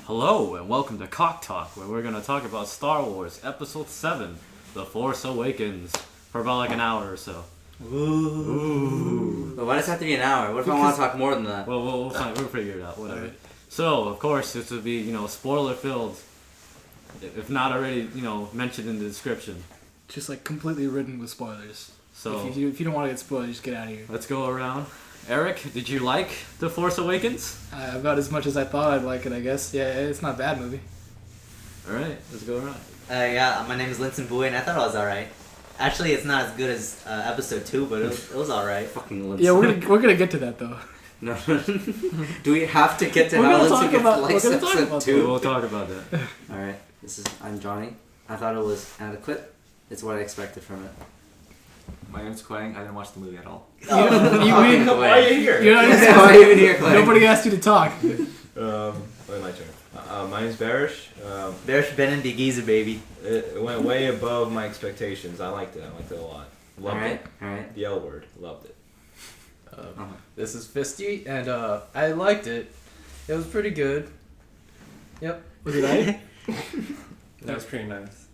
Hello and welcome to Cock Talk, where we're going to talk about Star Wars Episode 7, The Force Awakens, for about like an hour or so. Ooh. But why does it have to be an hour? What if I want to talk more than that? Well, we'll figure it out, whatever. Right. So, of course, this would be, spoiler-filled, if not already, mentioned in the description. Just like completely ridden with spoilers. So if you don't want to get spoiled, just get out of here. Let's go around. Eric, did you like The Force Awakens? About as much as I thought I'd like it, I guess. Yeah, it's not a bad movie. Alright, let's go around. Yeah, my name is Linhson and I thought it was alright. Actually, it's not as good as episode 2, but it was alright. Fucking Linhson. Yeah, we're gonna get to that though. No. Do we have to get to how Linhson likes episode 2? We'll talk about that. Alright, I'm Johnny. I thought it was adequate. It's what I expected from it. My name's Koquam. I didn't watch the movie at all. Why are you here? You're not why are you even here, Clay? Nobody asked you to talk. Wait, my turn. My name's Baris. Baris Ben the Gezer, baby. It went way above my expectations. I liked it. A lot. Loved it. Alright. The L word. Loved it. This is Fisty, and I liked it. It was pretty good. Yep. Was it right? That was pretty nice.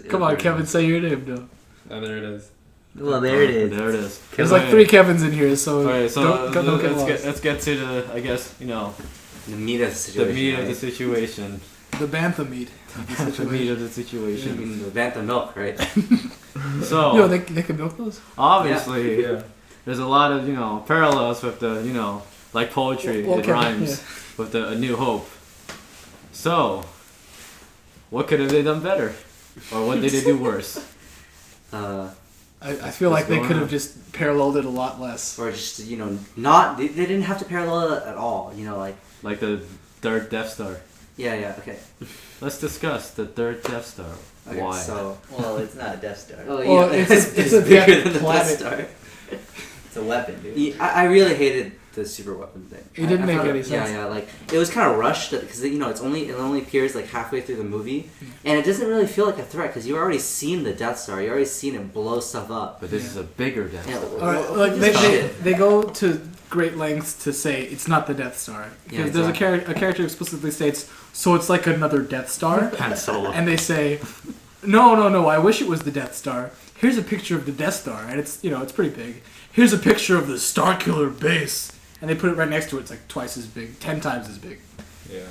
Come on, Kevin, say your name, though. Oh, there it is. Well, there it is. There it is. There's like 3 Kevins in here, so, don't get lost. Let's get to the, I guess, the meat of the situation. The meat of the situation. The bantha meat. The meat of the situation. The bantha milk, right? So, Yo, they can milk those? obviously, Yeah. there's a lot of, parallels with the, like poetry, Well, it rhymes with the A New Hope. So, what could have they done better? Or what did they do worse? I feel like they could have just paralleled it a lot less. Or just, not... They didn't have to parallel it at all, Like the third Death Star. Yeah, okay. Let's discuss the third Death Star. Okay, Why? So... Well, it's not a Death Star. Well, it's a bigger than the planet. Death Star. It's a weapon, dude. Yeah, I really hated the super weapon thing. It didn't make thought any sense. Yeah, like it was kind of rushed because it only appears like halfway through the movie, and it doesn't really feel like a threat because you've already seen the Death Star, you already seen it blow stuff up. But this is a bigger Death Star. All right, like they go to great lengths to say it's not the Death Star because there's a character explicitly states so it's like another Death Star. Han Solo. And they say, no, I wish it was the Death Star. Here's a picture of the Death Star, and it's it's pretty big. Here's a picture of the Starkiller base, and they put it right next to it. It's like twice as big, 10 times as big. Yeah.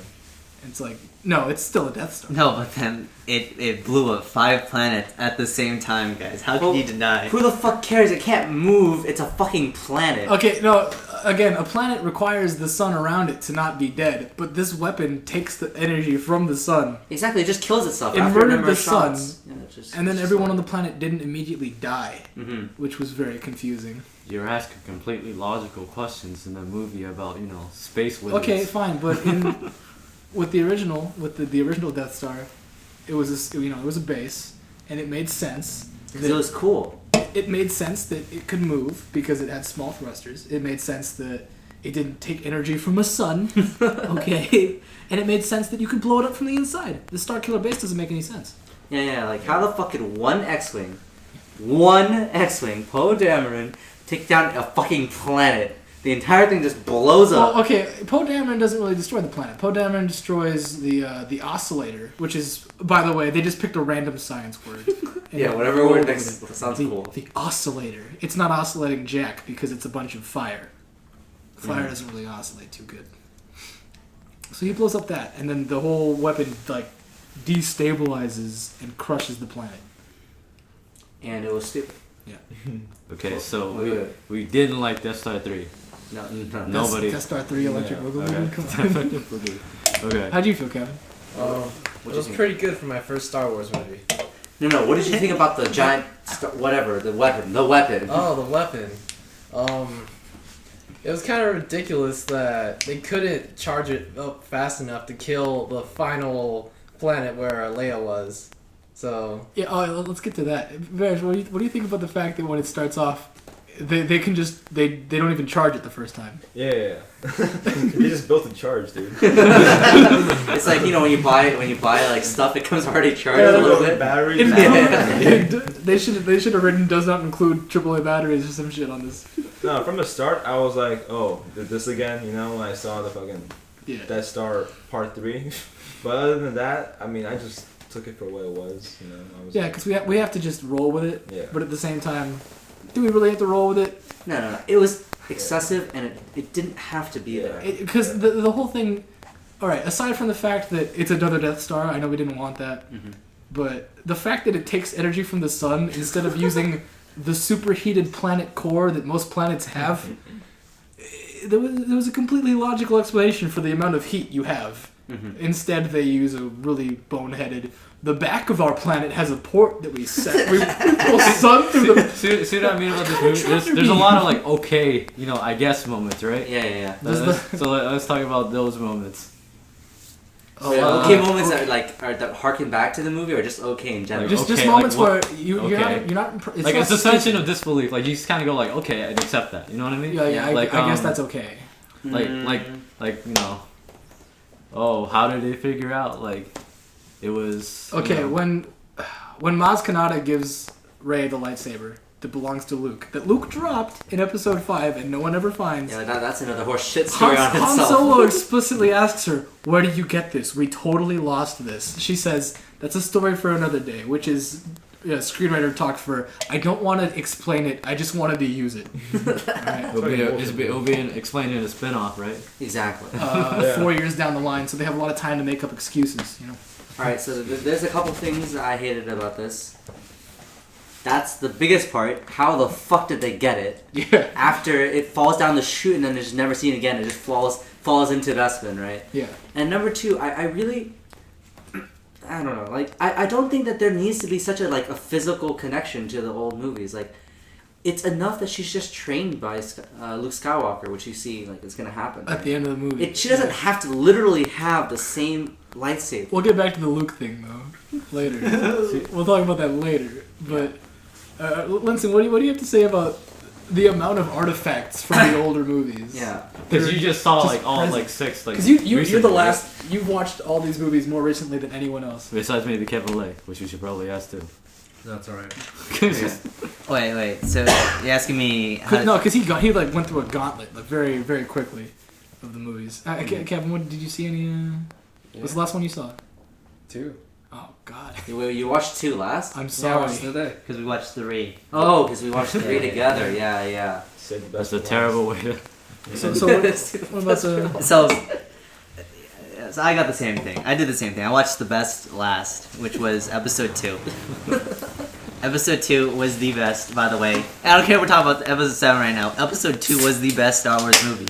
And it's like, no, it's still a Death Star. No, but then it blew up 5 planets at the same time, guys. How can you deny? Who the fuck cares? It can't move. It's a fucking planet. Okay, no, again, a planet requires the sun around it to not be dead, but this weapon takes the energy from the sun. Exactly, it just kills itself. Inverted the sun, Yeah, and then everyone on the planet didn't immediately die, Mm-hmm. which was very confusing. You're asking completely logical questions in a movie about, space wizards. Okay, fine, but with the original Death Star, it was it was a base, and it made sense. Because it was cool. It made sense that it could move because it had small thrusters. It made sense that it didn't take energy from a sun. Okay, and it made sense that you could blow it up from the inside. The Starkiller base doesn't make any sense. Yeah, like how the fuck could one X-Wing, Poe Dameron, take down a fucking planet? The entire thing just blows up. Well, okay, Poe Dameron doesn't really destroy the planet. Poe Dameron destroys the oscillator, which is, by the way, they just picked a random science word. Yeah, whatever word next sounds cool. The oscillator. It's not oscillating jack because it's a bunch of fire. Fire doesn't really oscillate too good. So he blows up that, and then the whole weapon destabilizes and crushes the planet. And it was stupid. Yeah. Okay, so we didn't like Death Star 3. No. Nobody. Death Star 3 Electric Boogaloo. Okay. Okay. How'd you feel, Kevin? It was pretty good for my first Star Wars movie. No. What did you think about the giant, the weapon? The weapon. Oh, the weapon. It was kind of ridiculous that they couldn't charge it up fast enough to kill the final planet where Leia was. So Yeah. Let's get to that. Baris, what do you think about the fact that when it starts off, they can just they don't even charge it the first time? Yeah. They just built a charge, dude. It's like when you buy like stuff, it comes already charged a little bit. Batteries. They should have written does not include AAA batteries or some shit on this. No, from the start, I was like, oh, this again. When I saw the fucking Yeah. Death Star Part 3. But other than that, I mean, I just took it for what it was. You know, I was Yeah, because we have to just roll with it. Yeah. But at the same time, do we really have to roll with it? No. It was excessive, and it didn't have to be there. Because the whole thing. All right. Aside from the fact that it's another Death Star, I know we didn't want that. Mm-hmm. But the fact that it takes energy from the sun instead of using the superheated planet core that most planets have, there was a completely logical explanation for the amount of heat you have. Mm-hmm. Instead, they use a really boneheaded. The back of our planet has a port that we set. We pull sun through the. See what I mean about this movie? There's a lot of like okay, I guess moments, right? Yeah. So let's talk about those moments. Okay, moments that harken back to the movie, or just okay in general. Just okay, moments like where you're not. It's like not a suspension stupid. of disbelief. Like you just kind of go like, okay, I'd accept that. You know what I mean? Yeah. I guess that's okay. Like oh, how did they figure out like it was Okay, when Maz Kanata gives Rey the lightsaber that belongs to Luke, that Luke dropped in Episode 5 and no one ever finds. Yeah, that's another horse shit story on Han itself. Solo explicitly asks her, "Where did you get this? We totally lost this." She says, "That's a story for another day," which is screenwriter talk for, I don't want to explain it, I just wanted to use it. Alright. It'll be explained in a spin-off, right? Exactly. 4 years down the line, so they have a lot of time to make up excuses, Alright, so there's a couple things that I hated about this. That's the biggest part. How the fuck did they get it? Yeah. After it falls down the chute and then it's never seen again, it just falls into Bespin, right? Yeah. And number two, I really, I don't know, like, I don't think that there needs to be such a physical connection to the old movies. Like, it's enough that she's just trained by Luke Skywalker, which you see, is gonna happen. At the end of the movie. She doesn't have to literally have the same lightsaber. We'll get back to the Luke thing, though, later. We'll talk about that later. But, Linhson, what do you have to say about the amount of artifacts from the older movies? Yeah. Because you just saw just all present. 6 Because you're recently, the right? last. You've watched all these movies more recently than anyone else. Besides maybe Kevin Lay, which you should probably ask too. That's alright. Wait. So you're asking me? Because he went through a gauntlet very very quickly of the movies. Kevin, what did you see any? What's the last one you saw? 2. Oh God. You watched 2 last? I'm Yeah, sorry. what's today? Because we watched 3. Oh, because we watched 3 together. Yeah. Said the That's best a for terrible way to. So what about the? So I got the same thing. I did the same thing. I watched the best last, which was Episode 2. Episode 2 was the best, by the way. I don't care if we're talking about Episode 7 right now. Episode 2 was the best Star Wars movie.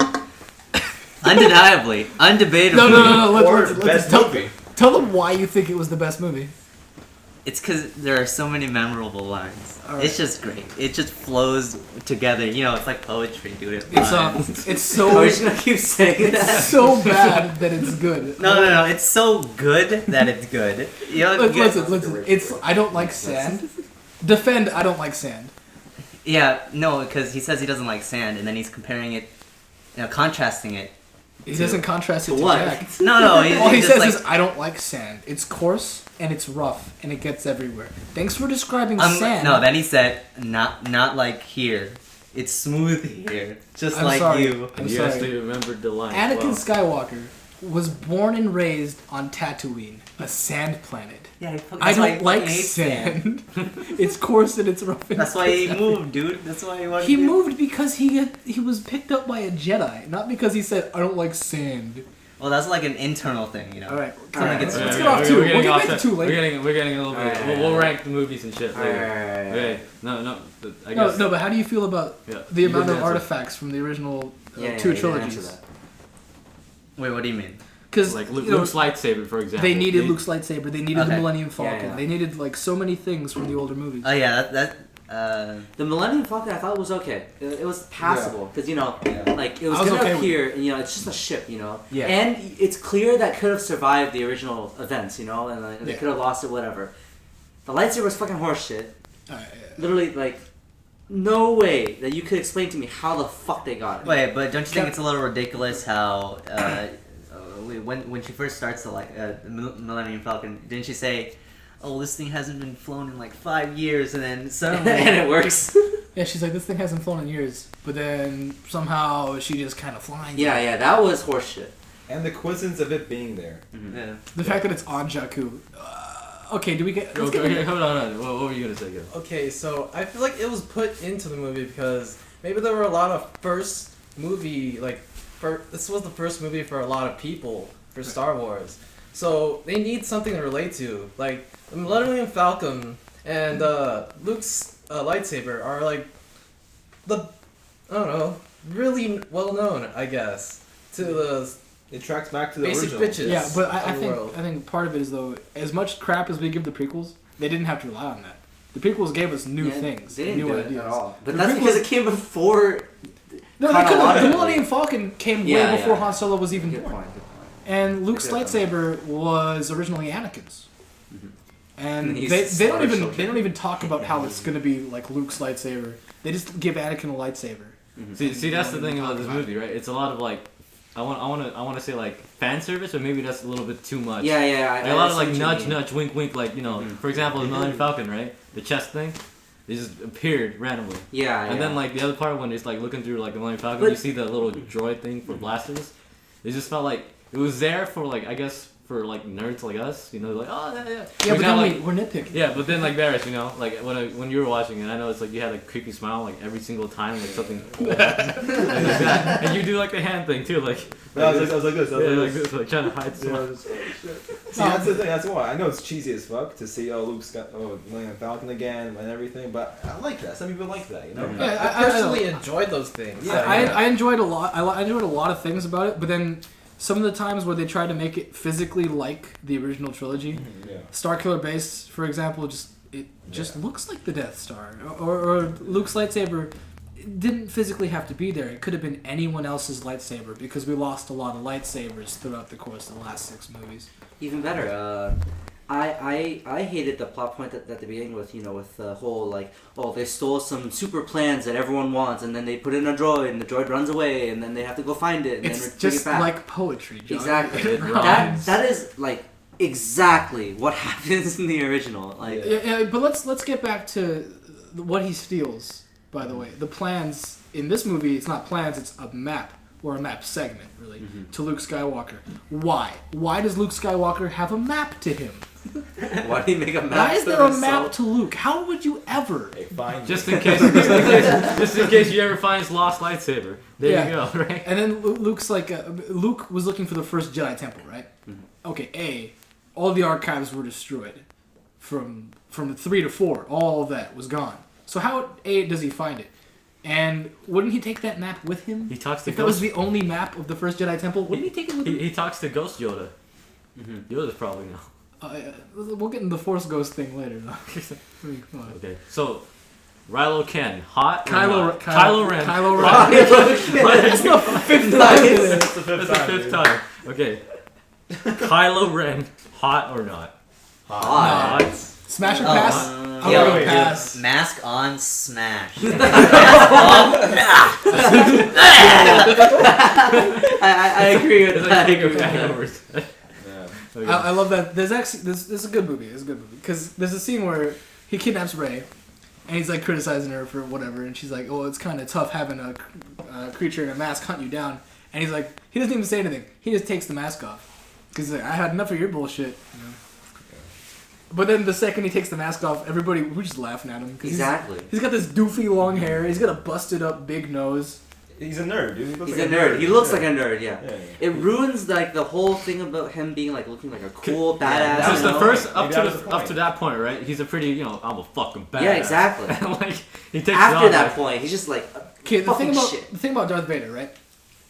Undeniably. Undebatably. No. Or Let's best tell, movie. tell them why you think it was the best movie. It's because there are so many memorable lines. All right. It's just great. It just flows together. It's like poetry, dude. It's so Are we just gonna keep saying that? it's so bad that it's good. No. It's so good that it's good. Listen. It's I don't like sand. Defend I don't like sand. Yeah, no, because he says he doesn't like sand, and then he's comparing it, contrasting it. He doesn't contrast it to what? Jack. No. All he just says like, is I don't like sand. It's coarse and it's rough and it gets everywhere. Thanks for describing sand. No, then he said not like here. It's smooth here, just I'm like sorry. you. I'm You sorry. actually remembered the line. Anakin Wow. Skywalker was born and raised on Tatooine, a sand planet. Yeah, I don't like sand. It's coarse and it's rough. And That's why he moved, dude. That's why he wanted. He to- moved because he was picked up by a Jedi, not because he said I don't like sand. Well, that's like an internal thing, All right, Someone gets- let's get off two. We'll get back to two later. We're getting a little bit. Alright. We'll rank the movies and shit later. Alright. Okay. No. I guess. No, but how do you feel about Yeah. the You amount didn't of answer. artifacts from the original Yeah, two you didn't answer trilogies? that. Wait, what do you mean? Because Like Luke's lightsaber, for example. they needed Luke's lightsaber. They needed the Okay. Millennium Falcon. Yeah. They needed so many things from the older movies. Oh yeah, that. The Millennium Falcon I thought was okay. It was passable because it was I was gonna okay with appear and it's just a ship, Yeah. and it's clear that could have survived the original events, and they Yeah. could have lost it, whatever. The lightsaber was fucking horseshit. Literally, no way that you could explain to me how the fuck they got it. Wait, but don't you think it's a little ridiculous how when she first starts the Millennium Falcon, didn't she say, "Oh, this thing hasn't been flown in 5 years," and then suddenly and it works. Yeah, she's like, this thing hasn't flown in years, but then somehow she just kind of flies. Yeah, that was horseshit. And the coincidence of it being there. Yeah. The fact that it's on Jakku. Okay, do we get? Let's Okay, get hold on. What were you gonna say, Gil? Okay, so I feel like it was put into the movie because maybe there were a lot of first movie this was the first movie for a lot of people for Star Wars, so they need something to relate to. Like the Millennium Falcon and Luke's lightsaber are like really well known, I guess, to the It tracks back to the basic original. bitches. Yeah, but I of the world. think part of it is though, as much crap as we give the prequels, they didn't have to rely on that. The prequels gave us new things, They didn't new do ideas. it at all. But The that's prequels- because it came before. No, they couldn't. The Chronologically. Millennium Falcon came Yeah, way before yeah. Han Solo was even Good born. point. Good point. And Luke's I could've done lightsaber was originally Anakin's. And And he's they don't smart even children. they don't even talk about how it's gonna be like Luke's lightsaber. They just give Anakin a lightsaber. See, that's the thing about this movie, right? It's a lot of like, I want to say like fan service, or maybe that's a little bit too much. Yeah. Like, a lot of I like see what you mean. nudge, wink, wink. Like for example, the Millennium Falcon, right? The chest thing, they just appeared randomly. Yeah. And then like the other part when it's like looking through like the Millennium Falcon, But- you see the little droid thing for blasters. It just felt like it was there for like, I guess, for like nerds like us, like, oh yeah. Yeah, For but example, then like, we're nitpicking. yeah, but then like Baris, like when you were watching it, I know it's like you had a creepy smile like every single time, like something like that. And you do like the hand thing too, like I was like this. like trying to hide Yeah, I smile. was just, oh, shit. See, that's the thing. That's why I know it's cheesy as fuck to see Luke's got Millennium Falcon again and everything, but I like that. Some people like that, I personally enjoyed those things. Yeah. I enjoyed a lot. I enjoyed a lot of things about it, but then some of the times where they tried to make it physically like the original trilogy, Yeah. Starkiller Base, for example, just looks like the Death Star, or Luke's lightsaber didn't physically have to be there. It could have been anyone else's lightsaber because we lost a lot of lightsabers throughout the course of the last 6 movies. Even better. I hated the plot point at the beginning with with the whole like, oh, they stole some super plans that everyone wants and then they put in a droid and the droid runs away and then they have to go find it and then It's bring it just back. like poetry, John. Exactly. It rhymes. that is like exactly what happens in the original. Like Yeah, but let's get back to what he steals. By the way, the plans in this movie, it's not plans; it's a map or a map segment, really, to Luke Skywalker. Why? Why does Luke Skywalker have a map to him? why do you make a map? Why is for there a himself? map to Luke? How would you ever? Hey, fine. Just in case you ever find his lost lightsaber. There you go, right? And then Luke's like, Luke was looking for the first Jedi Temple, right? Okay, all the archives were destroyed from 3 to 4. All of that was gone. So how does he find it? And wouldn't he take that map with him? He talks to If that was Ghost. the only map of the first Jedi Temple, wouldn't he take it with him? He talks to Ghost Yoda. Yoda's probably no. We'll get into the Force Ghost thing later, though. I mean, come on. Okay, so Rilo Ken, hot or Kylo not? Kylo Ren. Kylo Hot. Ren. It's the 5th time. That's the fifth time. Okay. Kylo Ren, hot or not? Hot. Hot. Smash or pass? I'm Yo, gonna go pass. Mask on, smash. I agree with It's that. like taking hangovers. Yeah. Okay. I love that. There's actually this is a good movie. It's a good movie because there's a scene where he kidnaps Rey, and he's like criticizing her for whatever, and she's like, "Oh, it's kind of tough having a creature in a mask hunt you down." And he's like, he doesn't even say anything. He just takes the mask off because he's like, "I had enough of your bullshit." You know? But then the second he takes the mask off, everybody we're just laughing at him. 'Cause Exactly. He's got this doofy long hair. He's got a busted up big nose. He's a nerd, dude. He looks He's like a nerd. He looks like yeah. a nerd. Yeah. Yeah. It ruins like the whole thing about him being like looking like a cool badass. that Since was the you know? first Maybe up that to was the up point. to that point, right? He's a pretty, I'm a fucking badass. Yeah, exactly. Like he takes it After off, that like, point, he's just like Okay, the thing fucking shit. about Darth Vader, right?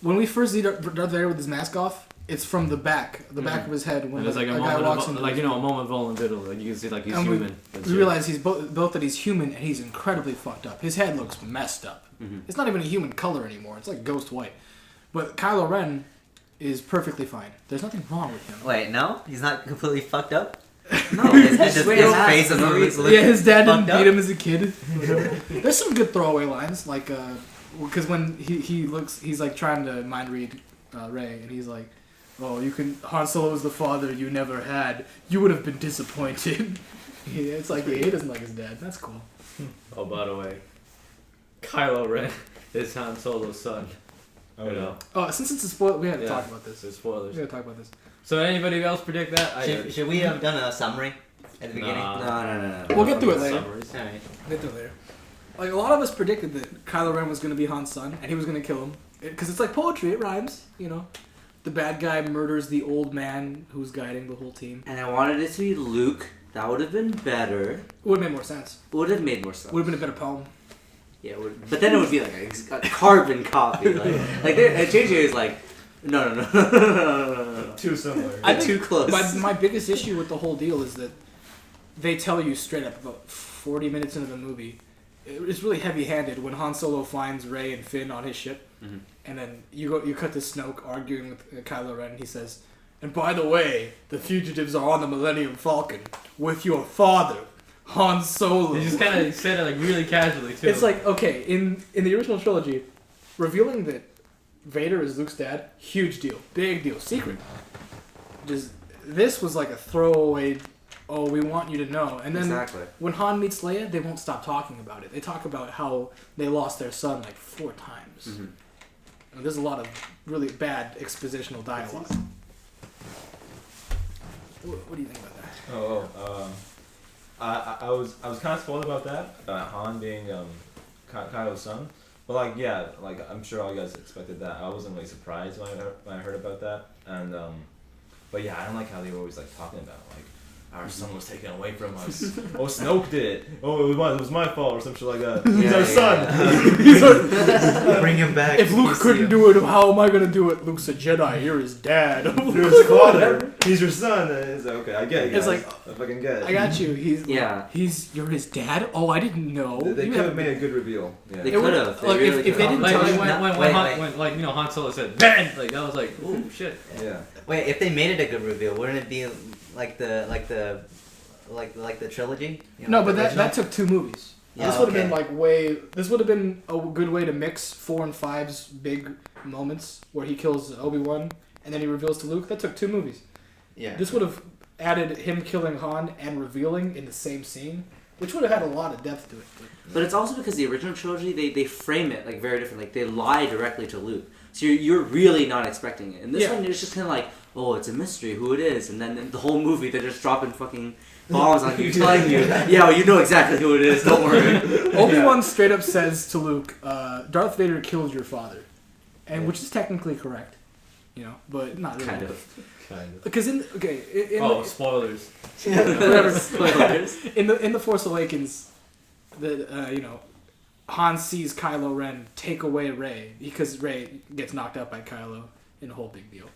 When we first see Darth Vader with his mask off, it's from the back of his head when and it's like a guy moment walks of, into like his a moment of vulnerability. Like you can see, like he's And human. and we shit. realize he's both that he's human and he's incredibly fucked up. His head looks messed up. It's not even a human color anymore. It's like ghost white. But Kylo Ren is perfectly fine. There's nothing wrong with him. Wait, no? He's not completely fucked up? No, His, he's his, wearing a his mask face for is no looking reason. Yeah, his dad didn't fucked beat up. him as a kid. There's some good throwaway lines, like because when he's like trying to mind read Rey, and he's like, "Oh, Han Solo was the father you never had. You would have been disappointed." Yeah, it's like he doesn't like his dad. That's cool. Oh, by the way, Kylo Ren is Han Solo's son. Oh, You yeah. know, Oh, since it's a spoiler, we have to Yeah. talk about this. so spoilers. We gotta talk about this. So anybody else predict that? I did. Should we have done a summary at the beginning? Nah. No. We'll get to it later. Summaries. Alright. We'll get to it later. Like, a lot of us predicted that Kylo Ren was going to be Han's son, and he was going to kill him. Because it's like poetry, it rhymes, you know. The bad guy murders the old man who's guiding the whole team. And I wanted it to be Luke. That would have been better. Would have made more sense. Would have made more sense. Would have been a better poem. Yeah, it would, but then it would be like a carbon copy. Like JJ is like, no. Too similar. I think Too close. My biggest issue with the whole deal is that they tell you straight up about 40 minutes into the movie. It's really heavy-handed when Han Solo finds Rey and Finn on his ship, Mhm. and then you cut to Snoke arguing with Kylo Ren. And he says, "And by the way, the fugitives are on the Millennium Falcon with your father, Han Solo." He just kind of said it like really casually too. It's like, okay, in the original trilogy, revealing that Vader is Luke's dad, huge deal, big deal, secret. Just this was like a throwaway. Oh, we want you to know. And then Exactly. when Han meets Leia, they won't stop talking about it. They talk about how they lost their son like 4 times. Mhm. And there's a lot of really bad expositional dialogue. What do you think about that? I was kind of spoiled about that, Han being Kylo's son. But like, yeah, like I'm sure all you guys expected that. I wasn't really surprised when I heard about that. And but yeah, I don't like how they were always like talking about like our son was taken away from us. Oh, Snoke did it. Oh, it was my fault or some shit like that. He's our son. Bring him back. If Luke couldn't do it, how am I going to do it? Luke's a Jedi. You're his dad. You're his father. He's your son. And it's like, okay, I get it. It's guys. like, I fucking get it. I got you. You're his dad? Oh, I didn't know. They You could have have- made a good reveal. Yeah. They It would- could have. like, if they didn't like, tell like you- when like you know Han Solo said Ben, like that was like oh shit. Yeah. Wait, if they made it a good reveal, wouldn't it be like the trilogy? You know, No, but the original? that took 2 movies. Yeah, This would have okay. been like This would have been a good way to mix 4 and 5's big moments where he kills Obi-Wan and then he reveals to Luke. That took 2 movies. Yeah. This would have added him killing Han and revealing in the same scene, which would have had a lot of depth to it. But it's also because the original trilogy, they frame it like very different. Like they lie directly to Luke, so you're really not expecting it. And this Yeah. one, it's just kind of like, oh, it's a mystery who it is, and then in the whole movie they're just dropping fucking bombs on you, telling you, yeah, well, you know exactly who it is. Don't worry. Obi-Wan straight up says to Luke, Darth Vader killed your father, and which is technically correct, you know, but not really. Kind of. Because in Spoilers. whatever. Spoilers. In the Force Awakens, Han sees Kylo Ren take away Rey because Rey gets knocked out by Kylo in a whole big deal,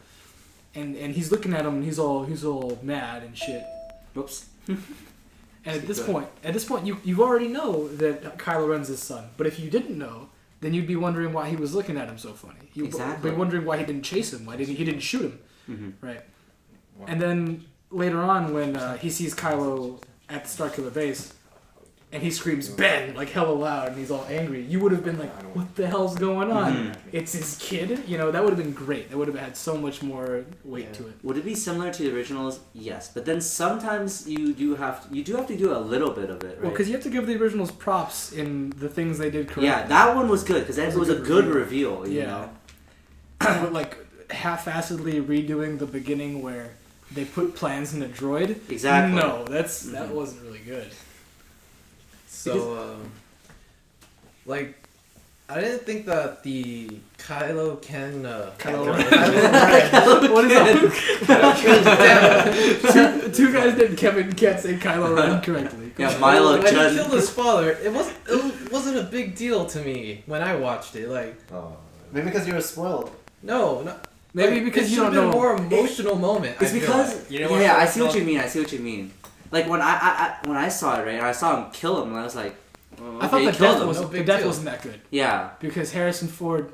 and he's looking at him and he's all mad and shit. Whoops. And at this point, you already know that Kylo Ren's his son. But if you didn't know, then you'd be wondering why he was looking at him so funny. You'd Exactly. be wondering why he didn't chase him. Why he didn't shoot him? Mm-hmm. Right. And then later on, when he sees Kylo at the Starkiller base, and he screams "Ben" like hella loud, and he's all angry, you would have been like, "What the hell's going on?" Mhm. It's his kid. You know, that would have been great. That would have had so much more weight to it. Would it be similar to the originals? Yes, but then sometimes you do have to do a little bit of it, Well, right? because you have to give the originals props in the things they did correctly. Yeah, that one was good because it was a good reveal. You Yeah. know? But like half-assedly redoing the beginning where they put plans in a droid. Exactly. No, that Mhm. wasn't really good. So, like, I didn't think that the Kylo Ken. Kylo Ren. What is that? two guys named Kevin can't say Kylo Ren correctly. Yeah, Milo When he Chun. killed his father, it wasn't a big deal to me when I watched it. Like, Oh. Maybe because you were spoiled. no, Maybe like, because it you should don't have been know. a more emotional moment. It's I feel because like. You know what? yeah, I see what you mean. I see what you mean. Like when I saw it, right? I saw him kill him, and I was like, oh, I thought okay, the he killed death him. No big the death deal. wasn't that good Yeah. because Harrison Ford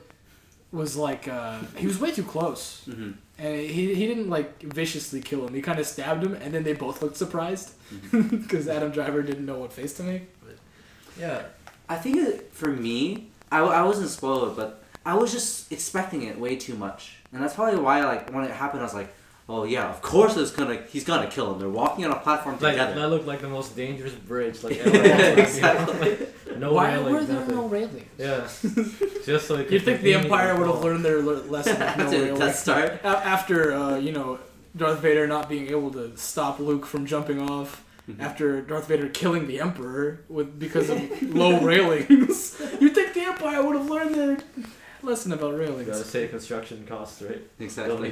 was like he was way too close. Mm-hmm. And he didn't like viciously kill him. He kind of stabbed him, and then they both looked surprised because Adam Driver didn't know what face to make. Yeah. I think for me, I wasn't spoiled, but I was just expecting it way too much, and that's probably why like when it happened, I was like, oh yeah, of course he's gonna kill him. They're walking on a platform Like together. that looked like the most dangerous bridge like ever. Exactly. No Why railing, were there nothing. no railings? Yeah. Just so You'd think the Empire would have learned their lesson with no After the railings. Death Star. After, Darth Vader not being able to stop Luke from jumping off. After Darth Vader killing the Emperor because of low railings. You'd think the Empire would have learned their lesson about Gotta railings. save construction costs, right? Exactly.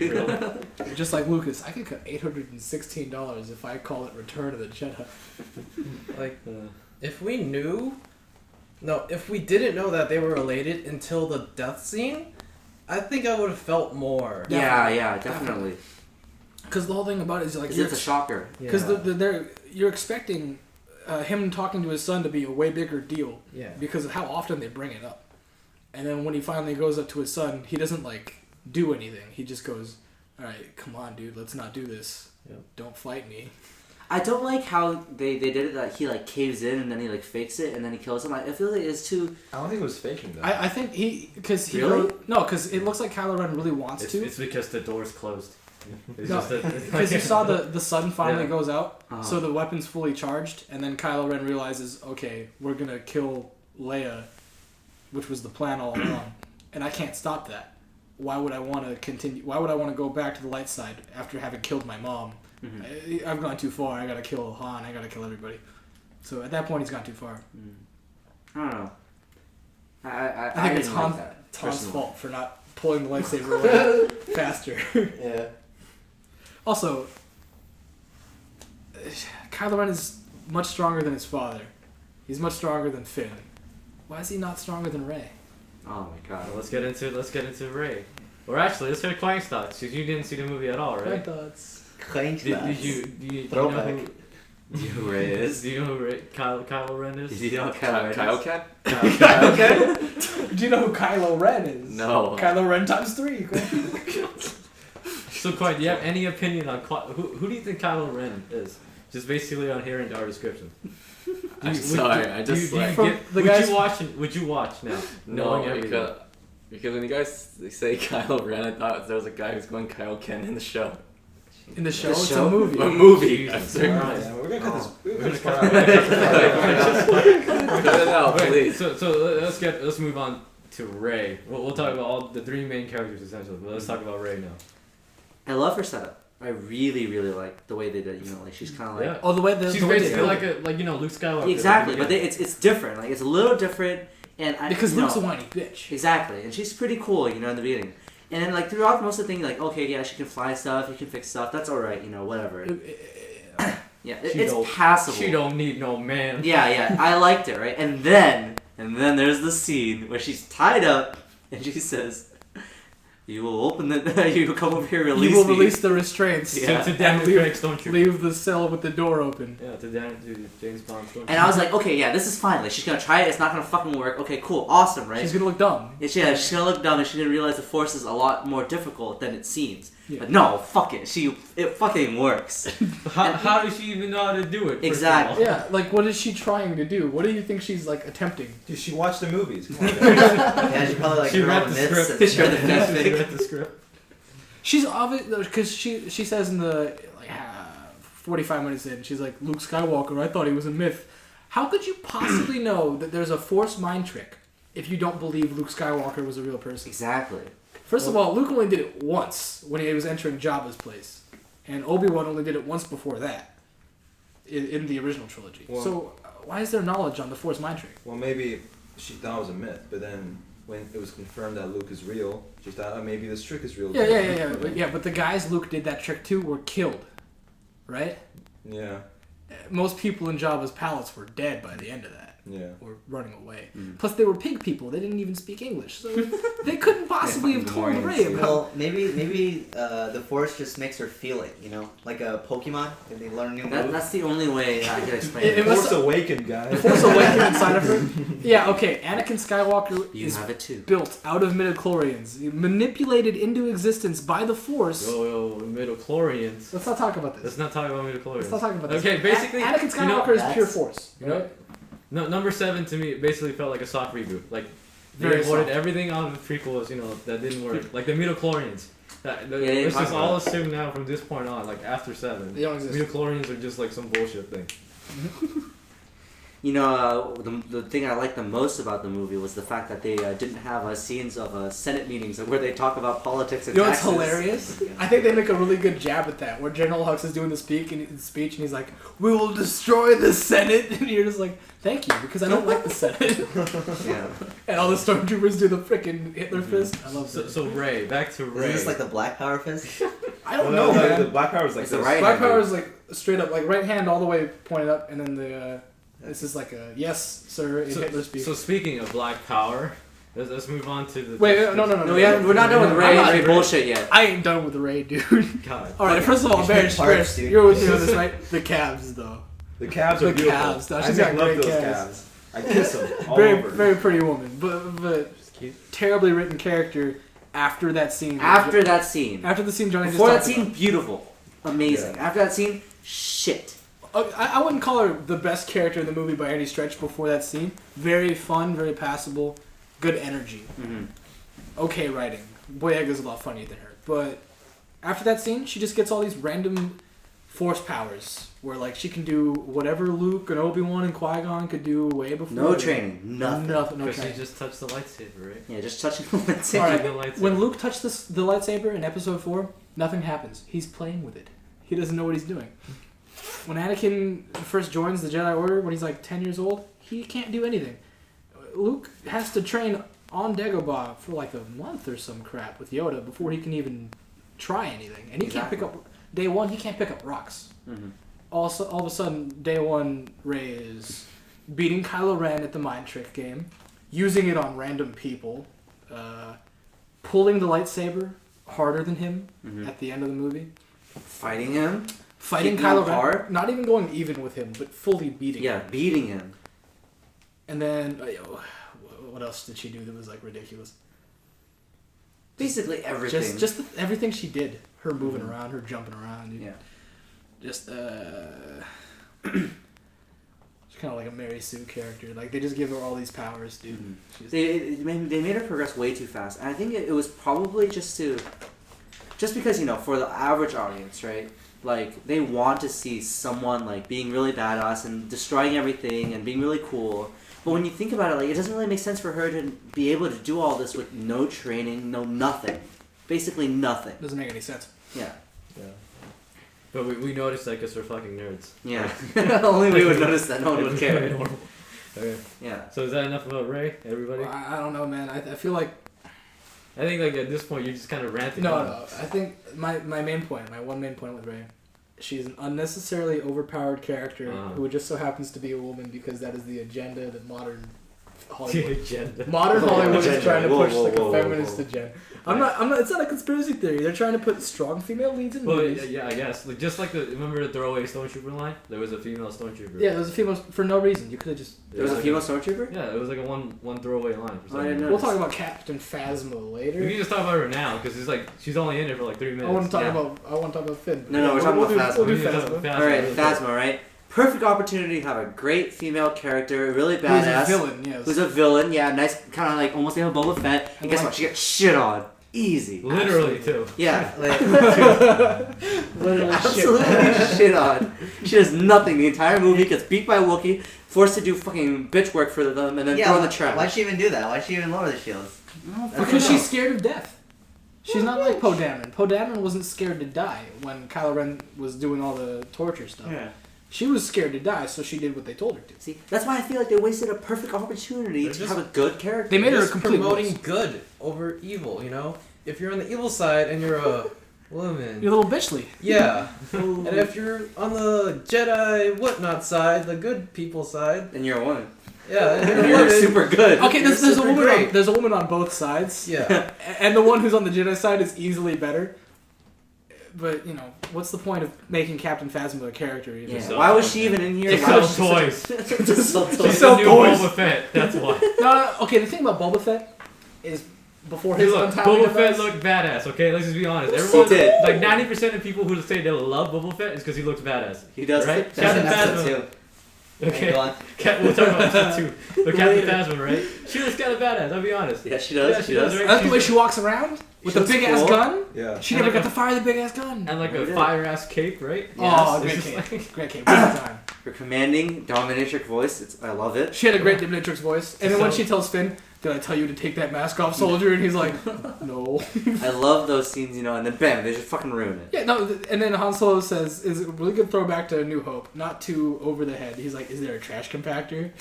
Just like Lucas, I could cut $816 if I call it Return of the Jedi. Like, if we didn't know that they were related until the death scene, I think I would have felt more. Yeah, definitely. Because the whole thing about it is like... It's a shocker. Because you're expecting him talking to his son to be a way bigger deal. Yeah. Because of how often they bring it up. And then when he finally goes up to his son, he doesn't, do anything. He just goes, alright, come on, dude, let's not do this. Yep. Don't fight me. I don't like how they did it, that he, caves in and then he, fakes it and then he kills him. I feel like it's too... I don't think it was faking though. I think because Really? because it looks like Kylo Ren really wants to. It's because the door's closed. It's No, just that... because you saw the sun finally Yeah. goes out, Uh-huh. so the weapon's fully charged, and then Kylo Ren realizes, okay, we're gonna kill Leia, which was the plan all along, and I can't stop that. Why would I want to continue? Why would I want to go back to the light side after having killed my mom? I've gone too far. I gotta kill Han. I gotta kill everybody. So at that point, he's gone too far. I don't know. I think it's didn't like Han, that. Han's personally. fault for not pulling the lightsaber away faster. Yeah. Also, Kylo Ren is much stronger than his father. He's much stronger than Finn. Why is he not stronger than Rey? Oh my god. Let's get into Ray. Or actually, let's get Quang's thoughts, because you didn't see the movie at all, right? thoughts. Did you know Throwback. who... Do you know who Ray is? Do you know who Kylo Ren is? Do you know what Kylo Ren is? Kaioken? Do you know who Kylo Ren is? No. Kylo Ren times 3. So, Quang, do you have any opinion on... Who do you think Kylo Ren is? Just basically on hearing our description. I'm sorry, I just like... Would you watch now? No, knowing everything? because when you guys say Kylo Ren, I thought there was a guy who's going Kaioken in the show. In the show, The it's show? a movie. A movie. Jesus I'm sorry. Christ. Yeah, we're gonna cut this. We're gonna cut cut Cut it out, Okay, please. so let's move on to Rey. We'll talk about all the three main characters essentially, but let's talk about Rey now. I love her setup. I really, really like the way they did it. She's kind of like... Yeah. Oh, the way the She's the way they basically built like it. Luke Skywalker. Exactly, but it's different. It's a little different, and Because Luke's a whiny bitch. Exactly, and she's pretty cool, in the beginning. And then, throughout most of the thing, okay, yeah, she can fly stuff, you can fix stuff, that's alright, whatever. Yeah, it's passable. She don't need no man. Yeah, I liked it, right? And then there's the scene where she's tied up, and she says, "You will open the, you will come over here, release You will me." release the restraints. Yeah. To Daniel Leave- Craig's Stormtrooper. Leave the cell with the door open. Yeah, to James Bond Stormtrooper. And I was like, okay, yeah, this is fine. She's gonna try it, it's not gonna fucking work. Okay, cool, awesome, right? She's gonna look dumb. Yeah, she's gonna look dumb, and she didn't realize the Force is a lot more difficult than it seems. Yeah. But no, fuck it. It fucking works. How does she even know how to do it? first of Exactly. all? Yeah, what is she trying to do? What do you think she's attempting? Dude, she watched the movies. Come on, guys. Yeah, she probably She her read own the myths script. and- She read the Yeah, fanfic. she read the script. She's obvious because she says in the 45 minutes in, she's like, Luke Skywalker, I thought he was a myth. How could you possibly know that there's a Force mind trick if you don't believe Luke Skywalker was a real person? Exactly. First of all, Luke only did it once when he was entering Jabba's place, and Obi-Wan only did it once before that in the original trilogy. Well- So why is there knowledge on the Force mind trick? Well, maybe she thought it was a myth, but then when it was confirmed that Luke is real, she thought, oh, maybe this trick is real. too. Yeah. But the guys Luke did that trick to were killed, right? Yeah. Most people in Jabba's palace were dead by the end of that. Yeah. Or running away. Mm. Plus, they were pig people. They didn't even speak English, so they couldn't possibly have told fucking Rey about. Well, maybe the Force just makes her feel it, like a Pokemon. If they learn a new move. That's the only way I can explain It it. must- Force Awakened, guys. The Force Awakens inside of her. Yeah, okay. Anakin Skywalker You is have it too. built out of midichlorians, manipulated into existence by the Force. Yo, midichlorians. Let's not talk about this. Let's not talk about midichlorians. Let's not talk about this. Okay, basically, Anakin you know, Skywalker is that's- pure Force. You know, no, number 7 to me basically felt like a soft reboot. They Very avoided soft. everything out of the prequels, that didn't work. Like the midichlorians. yeah, Let's talk just about all it. assume now from this point on, after 7, They don't exist. midichlorians are just some bullshit thing. the thing I liked the most about the movie was the fact that they didn't have scenes of Senate meetings where they talk about politics and You know what's taxes. hilarious? I think they make a really good jab at that, where General Hux is doing the speech and he's like, "We will destroy the Senate," and you're just like, "Thank you," because I don't like the Senate. Yeah. And all the stormtroopers do the freaking Hitler fist. I love that. So Ray, back to Ray. Is this like the Black Power fist? I don't know, man. The Black Power is like It's the this. right Black hand, Power dude. is like straight up, like right hand all the way pointed up, and then the this is like a yes, sir, in Hitler speak. So speaking of Black Power, let's move on to the. Wait, no. No, we're not done with I'm Ray not- Ray bullshit yet. I ain't done with the Ray, dude. God. All right, first of all, Baris, Parts, dude. you're with me on this, right? The calves, though. The calves The are beautiful. calves. No, I she's make got love great those calves. I kiss them all Very, over. very pretty woman, but terribly written character after that scene. After that scene. After the scene Johnny Before that just talked scene, beautiful. Amazing. Yeah. After that scene, shit. about. I wouldn't call her the best character in the movie by any stretch before that scene. Very fun, very passable, good energy. Mm-hmm. Okay writing. Boyega's a lot funnier than her. But after that scene, she just gets all these random force powers where like she can do whatever Luke and Obi-Wan and Qui-Gon could do way before. No training. Nothing. No Because she training. just touched the lightsaber, right? Yeah, just touching the lightsaber. All right. The lightsaber. When Luke touched the lightsaber in Episode 4, nothing happens. He's playing with it. He doesn't know what he's doing. When Anakin first joins the Jedi Order, when he's like 10 years old, he can't do anything. Luke has to train on Dagobah for like a month or some crap with Yoda before he can even try anything. And he can't pick up... Day one, he can't pick up rocks. Mm-hmm. Also, all of a sudden, day one, Rey is beating Kylo Ren at the mind trick game, using it on random people, pulling the lightsaber harder than him Mm-hmm. at the end of the movie, Fighting him. fighting Kicking him Kylo Ren, hard? not even going even with him, but fully beating Yeah, him. beating him. And then, what else did she do that was like ridiculous? Basically everything. Just everything she did, her moving around, her jumping around, yeah. just she's kind of like a Mary Sue character. Like they just give her all these powers, dude. Mhm. She's- They made her progress way too fast, and I think it was probably just because for the average audience, right? Like they want to see someone like being really badass and destroying everything and being really cool. But when you think about it, like it doesn't really make sense for her to be able to do all this with no training, no nothing, basically nothing. Doesn't make any sense. Yeah, Yeah. But we noticed that because we're fucking nerds. yeah. Only we would notice that. No one would care. Normal. Okay. Yeah. So is that enough about Ray, everybody? Well, I don't know, man. I feel like I think like at this point you're just kind of ranting. no. on. I think my one main point with Rey, she's an unnecessarily overpowered character who just so happens to be a woman because that is the agenda that modern Hollywood. Agenda. Modern Hollywood Agenda. is trying to Whoa, push whoa, like whoa, a whoa, feminist whoa. agenda. I'm not. It's not a conspiracy theory. They're trying to put strong female leads in Well, movies. yeah, I guess. Like, just like remember the throwaway stormtrooper line? There was a female stormtrooper. Yeah, there was a female for no reason. You could have just. There was a like female stormtrooper. Yeah, it was like a one throwaway line. For some I didn't reason. know. We'll talk about Captain Phasma later. We can just talk about her now because it's like she's only in it for like 3 minutes. I want to talk Yeah. about Finn. No, we're talking about Phasma. We'll We do need to talk Phasma. about All right, really quick. Phasma, right? Perfect opportunity to have a great female character, really Who's a badass. villain? Yes. Who's a villain? Yeah, nice, kind of like almost like a Boba Fett. And guess what? She gets shit on, easy. Literally too. Yeah, Literally absolutely shit on. She does nothing. The entire movie gets beat by a Wookiee, forced to do fucking bitch work for them, and then throw in the trash. Why'd she even do that? Why'd she even lower the shields? Because she's scared of death. She's not like Poe Dameron. Poe Dameron wasn't scared to die when Kylo Ren was doing all the torture stuff. Yeah. She was scared to die, so she did what they told her to. See, that's why I feel like they wasted a perfect opportunity They're to just- have a good character. They made her a Just complete promoting wuss. good over evil, you know? If you're on the evil side and you're a woman, You're a little bitchly. yeah. And if you're on the Jedi whatnot side, the good people side, And you're a woman. yeah, and you're a You're woman, super good. Okay, there's a super woman. great. There's a woman on both sides. yeah. And the one who's on the Jedi side is easily better. But, what's the point of making Captain Phasma a character? Even? Yeah. So- Why was she even in here? She Why was sells she toys. Just sell She's toys. sell the new toys. Boba Fett. That's why. No, okay, the thing about Boba Fett is before Hey, his look, untimely Boba Fett demise- looked badass. Okay, let's just be honest. He Everyone, did. like 90% of people who say they love Boba Fett is because he looks badass. He does. Right? That's Captain that's Phasma. too. Okay. Go on. We'll talk about that too. But Captain Phasma, right? She looks kind of badass. I'll be honest. Yeah, she does. Yeah, she does. right? I like the way she walks around with She the looks big ass cool. gun. Yeah. She And never like got to fire the big ass gun. And like Oh, a yeah. fire ass cape, right? Oh, It's great just cape. like- Great cape. Great time. Her commanding dominatrix voice. I love it. She had a great Dominatrix voice. And then when So- she tells Finn, "Did I tell you to take that mask off, soldier?" And he's like, "No." I love those scenes, and then bam, they just fucking ruin it. Yeah, no, and then Han Solo says, is a really good throwback to A New Hope, not too over the head. He's like, "Is there a trash compactor?"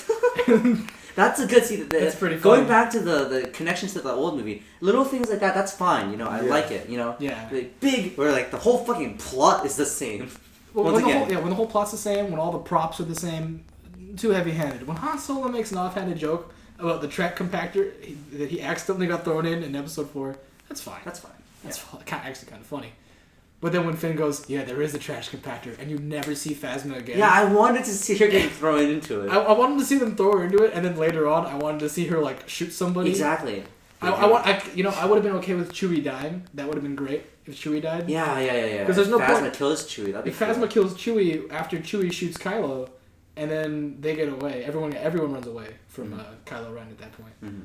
That's a good scene. That's pretty Going funny. back to the connections to the old movie, little things like that, that's fine. I Yeah. like it. Yeah. Like big, where like the whole fucking plot is the same. Well, Once again. when the whole plot's the same, when all the props are the same, too heavy-handed. When Han Solo makes an offhanded joke about the track compactor that he accidentally got thrown in Episode 4, that's fine. That's fine. That's actually kind of funny. But then when Finn goes, "Yeah, there is a trash compactor," and you never see Phasma again. Yeah, I wanted to see her getting thrown into it. I wanted to see them throw her into it, and then later on, I wanted to see her like shoot somebody. Exactly. I would have been okay with Chewie dying. That would have been great if Chewie died. Yeah. 'Cause there's no Phasma point- kills Chewie. That'd be If Phasma cool. kills Chewie after Chewie shoots Kylo, and then they get away, everyone runs away from Kylo Ren at that point. Mhm.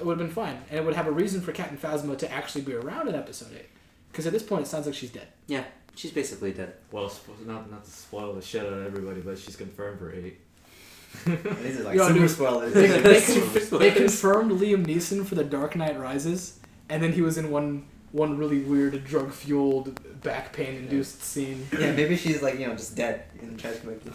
It would have been fine, and it would have a reason for Captain Phasma to actually be around in Episode 8. Because at this point, it sounds like she's dead. Yeah, she's basically dead. Well, not to spoil the shit out of everybody, but she's confirmed for 8. These are like Yo, super dude. spoilers. They confirmed Liam Neeson for The Dark Knight Rises, and then he was in one really weird drug-fueled back pain-induced scene. Yeah, maybe she's like, just dead in the trash compactor.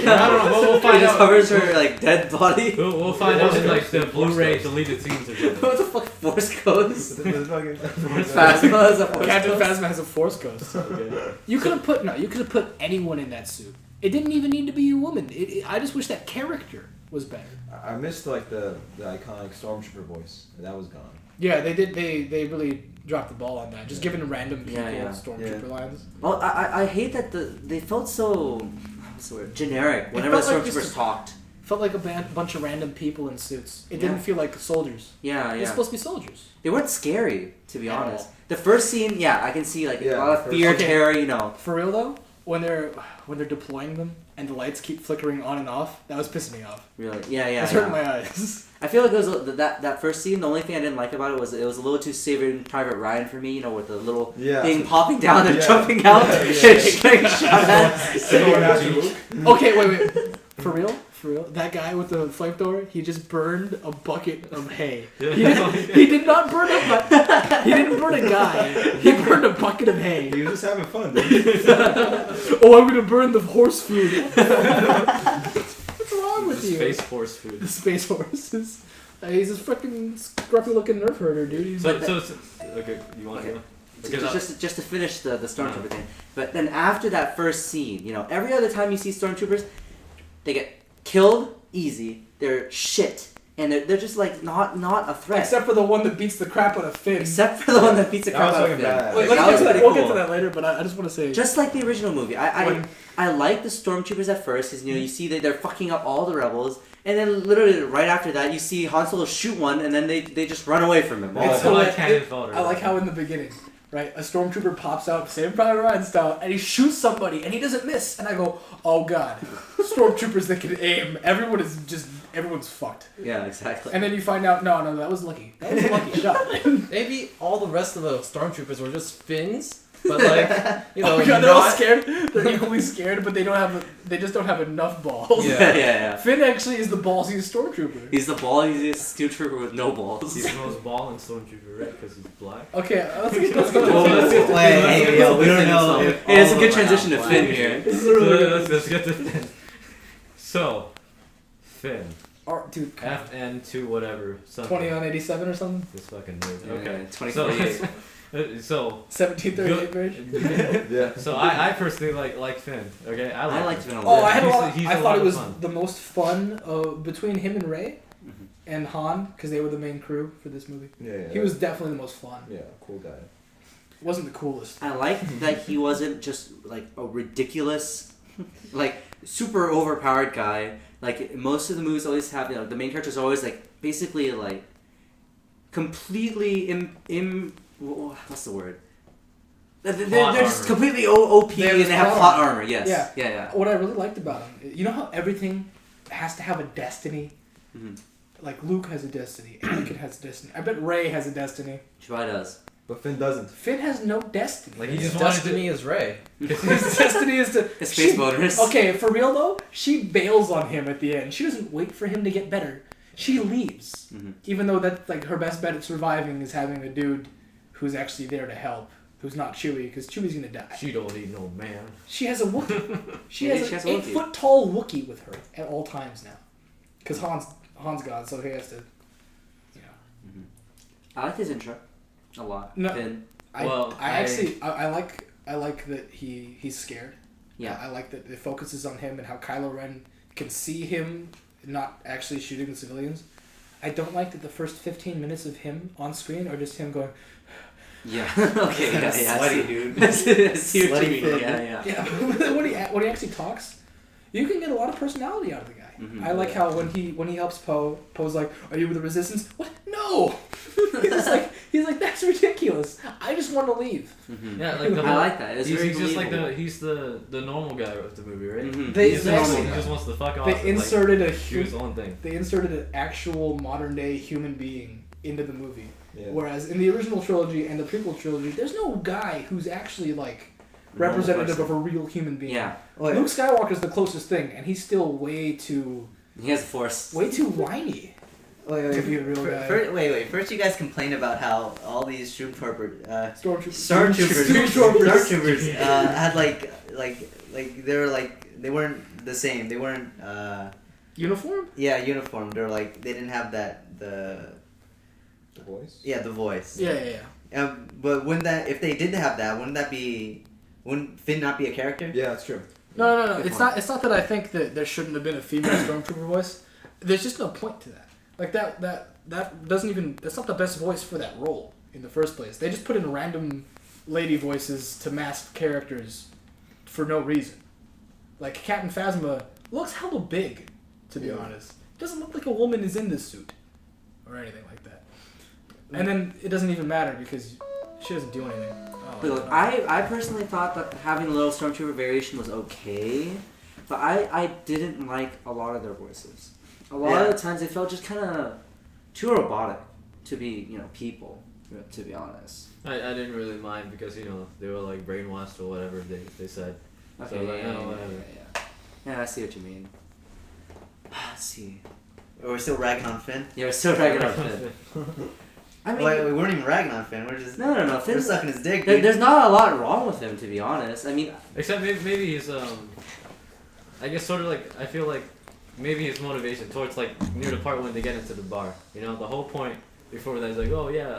I don't know. We'll He find just out. covers her like dead body. We'll find out in like the Blu-ray deleted scenes or something. What the fuck? Force ghost? This fucking- Phasma is a force Captain ghost? Phasma has a Force Ghost. Okay. You could have put anyone in that suit. It didn't even need to be a woman. I just wish that character was better. I missed like the iconic stormtrooper voice. That was gone. Yeah, they did. They really dropped the ball on that. Just giving random people Yeah. stormtrooper lines. Well, I hate that they felt so what's the word? Generic whenever the felt like stormtroopers just- talked. Felt like a bunch of random people in suits. It Yeah. didn't feel like soldiers. Yeah, It's yeah. supposed to be soldiers. They weren't scary, to be At honest. all. The first scene, yeah, I can see like a Yeah, lot of first- fear, Okay. terror, For real though, when they're deploying them and the lights keep flickering on and off, that was pissing me off. Really, yeah. It's hurting my eyes. I feel like it was that first scene. The only thing I didn't like about it was a little too Saving Private Ryan for me. With the little Yeah. thing popping down and Yeah. jumping out, Yeah. and getting shot at. Okay, wait. For real? That guy with the flamethrower, he just burned a bucket of hay. He did not burn he didn't burn a guy. He burned a bucket of hay. He was just having fun, dude. Oh, I'm gonna burn the horse food. What's wrong with you? Space Force food. The space horses. He's a freaking scruffy looking nerf herder, dude. He's So okay, you want to? Just to finish the stormtrooper thing. But then after that first scene, every other time you see stormtroopers, they get killed easy. They're shit, and they're just like not a threat. except for the one that beats the crap out of Finn. Except for the one that beats the That crap was out of fucking Finn. bad. Wait, That was pretty we'll get cool. to that later, but I just want to say. Just like the original movie, When- I like the stormtroopers at first because you see that they're fucking up all the rebels, and then literally right after that you see Han Solo shoot one, and then they just run away from him. It's So so like like- cannon fodder. I like how in the beginning, right, a stormtrooper pops out, Saving Private Ryan style, and he shoots somebody, and he doesn't miss, and I go, oh god, stormtroopers that can aim, everyone's fucked. Yeah, exactly. And then you find out, no, that was lucky. That was a lucky shot. Maybe all the rest of the stormtroopers were just Finns, but like, Oh my god, they're all not- scared. They're equally scared, but they just don't have enough balls. Yeah. yeah. Finn actually is the ballsiest stormtrooper. He's the ball. He's a stormtrooper with no balls. He's the most balling stormtrooper, right? Because he's black. Okay, let's go. Well, let's get to Wait, Finn. hey, yo, we don't know Hey, if it's a all good of them are transition to not Finn black. here. So let's get to Finn. So, Finn. Dude, FN2 whatever. Something. 20 on 87 or something? This fucking nerd. Yeah, Okay. 2048. So 1738 version? Yeah. So I personally like Finn. Okay, I liked him. Finn a Oh, lot. I had a He's- lot. he's I a thought lot it of was fun. the most fun between him and Ray Mhm. and Han because they were the main crew for this movie. Yeah. He was definitely the most fun. Yeah, cool guy. Wasn't the coolest. I liked that he wasn't just like a ridiculous, like super overpowered guy. Like most of the movies always have, the main character's always like basically like completely what's the word? They're just completely OP and they have plot armor. Yes. Yeah. Yeah. What I really liked about him, you know how everything has to have a destiny? Mm-hmm. Like Luke has a destiny, Anakin has a destiny. I bet Rey has a destiny. She probably does. But Finn doesn't. Finn has no destiny. Like, he His just wanted destiny is Rey. His destiny is to... The space boners. Okay, for real though, she bails on him at the end. She doesn't wait for him to get better. She leaves. Mm-hmm. Even though that's like her best bet at surviving is having a dude who's actually there to help, who's not Chewie, because Chewie's gonna die. She don't need no man. She has a Wookiee. She Yeah, has she an has a Wookiee. 8-foot tall Wookiee with her at all times now. Because Han's gone, so he has to... I like his intro a lot. No. Finn. I like that he's scared. Yeah. I like that it focuses on him and how Kylo Ren can see him not actually shooting the civilians. I don't like that the first 15 minutes of him on screen are just him going... Yeah. Okay. Yeah. Sweaty, dude. I see what you Sweaty mean. Finn. Yeah. Yeah, when he actually talks, you can get a lot of personality out of the guy. Mhm. I like how when he helps Poe's like, "Are you with the Resistance?" What? No. he's like that's ridiculous. I just want to leave. Mm-hmm. Yeah, like the I whole, like that. It's he's very just like believable. he's the normal guy of the movie, right? Mhm. They He's the normal. actually- He just wants to fuck off. They and, inserted like, a do his own thing. They inserted an actual modern day human being into the movie. Yeah. Whereas in the original trilogy and the prequel trilogy, there's no guy who's actually like representative of a real human being. Yeah. Luke Skywalker's the closest thing, and he's still way too He has a force. whiny to be a real guy. Wait. First, you guys complained about how all these stormtroopers Stormtroopers. had like they weren't the same. They weren't Uniform? uniform. They were like they didn't have the voice? the voice. Yeah. But if they didn't have that, wouldn't Finn not be a character? Yeah, that's true. No. Good It's point. not that I think that there shouldn't have been a female stormtrooper voice. There's just no point to that. Like that doesn't even. That's not the best voice for that role in the first place. They just put in random lady voices to mask characters for no reason. Like Captain Phasma looks hella big, to be honest. Doesn't look like a woman is in this suit or anything like that. And then it doesn't even matter because she doesn't do anything. But look, I personally thought that having a little stormtrooper variation was okay, but I didn't like a lot of their voices. A lot of the times they felt just kind of too robotic to be, people, to be honest. I didn't really mind because they were like brainwashed or whatever they said. Okay, So, like, yeah. Yeah, I see what you mean. Let's see. We're still ragging on Finn. Yeah, we're still dragging up Finn. I mean, We weren't even ragging on Finn. We're just no. we're Finn's, sucking his dick. Dude. there's not a lot wrong with him, to be honest. I mean, Except maybe he's I guess sort of like I feel like maybe his motivation towards like near the part when they get into the bar. The whole point before that is like, oh yeah,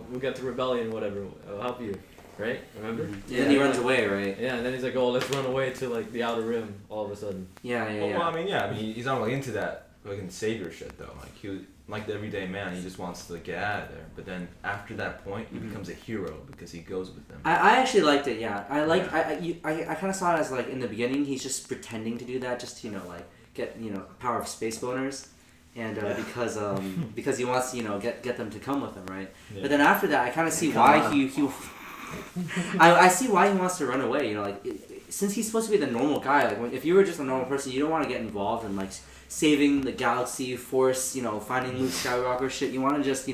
we'll get to rebellion, whatever. I'll help you, right? Remember? then he runs away, right? Yeah, and then he's like, oh, let's run away to like the outer rim all of a sudden. Yeah. Well, I mean, he's not really into that fucking savior shit though. Like like the everyday man, he just wants to get out of there. But then after that point, he becomes a hero because he goes with them. I actually liked it. Yeah, I kind of saw it as like in the beginning he's just pretending to do that just to get power of space boners, and because he wants to get them to come with him, right? Yeah. But then after that, I kind of see why he I see why he wants to run away. Since he's supposed to be the normal guy, like if you were just a normal person, you don't want to get involved in like saving the galaxy, force, finding Luke Skywalker shit. You want to just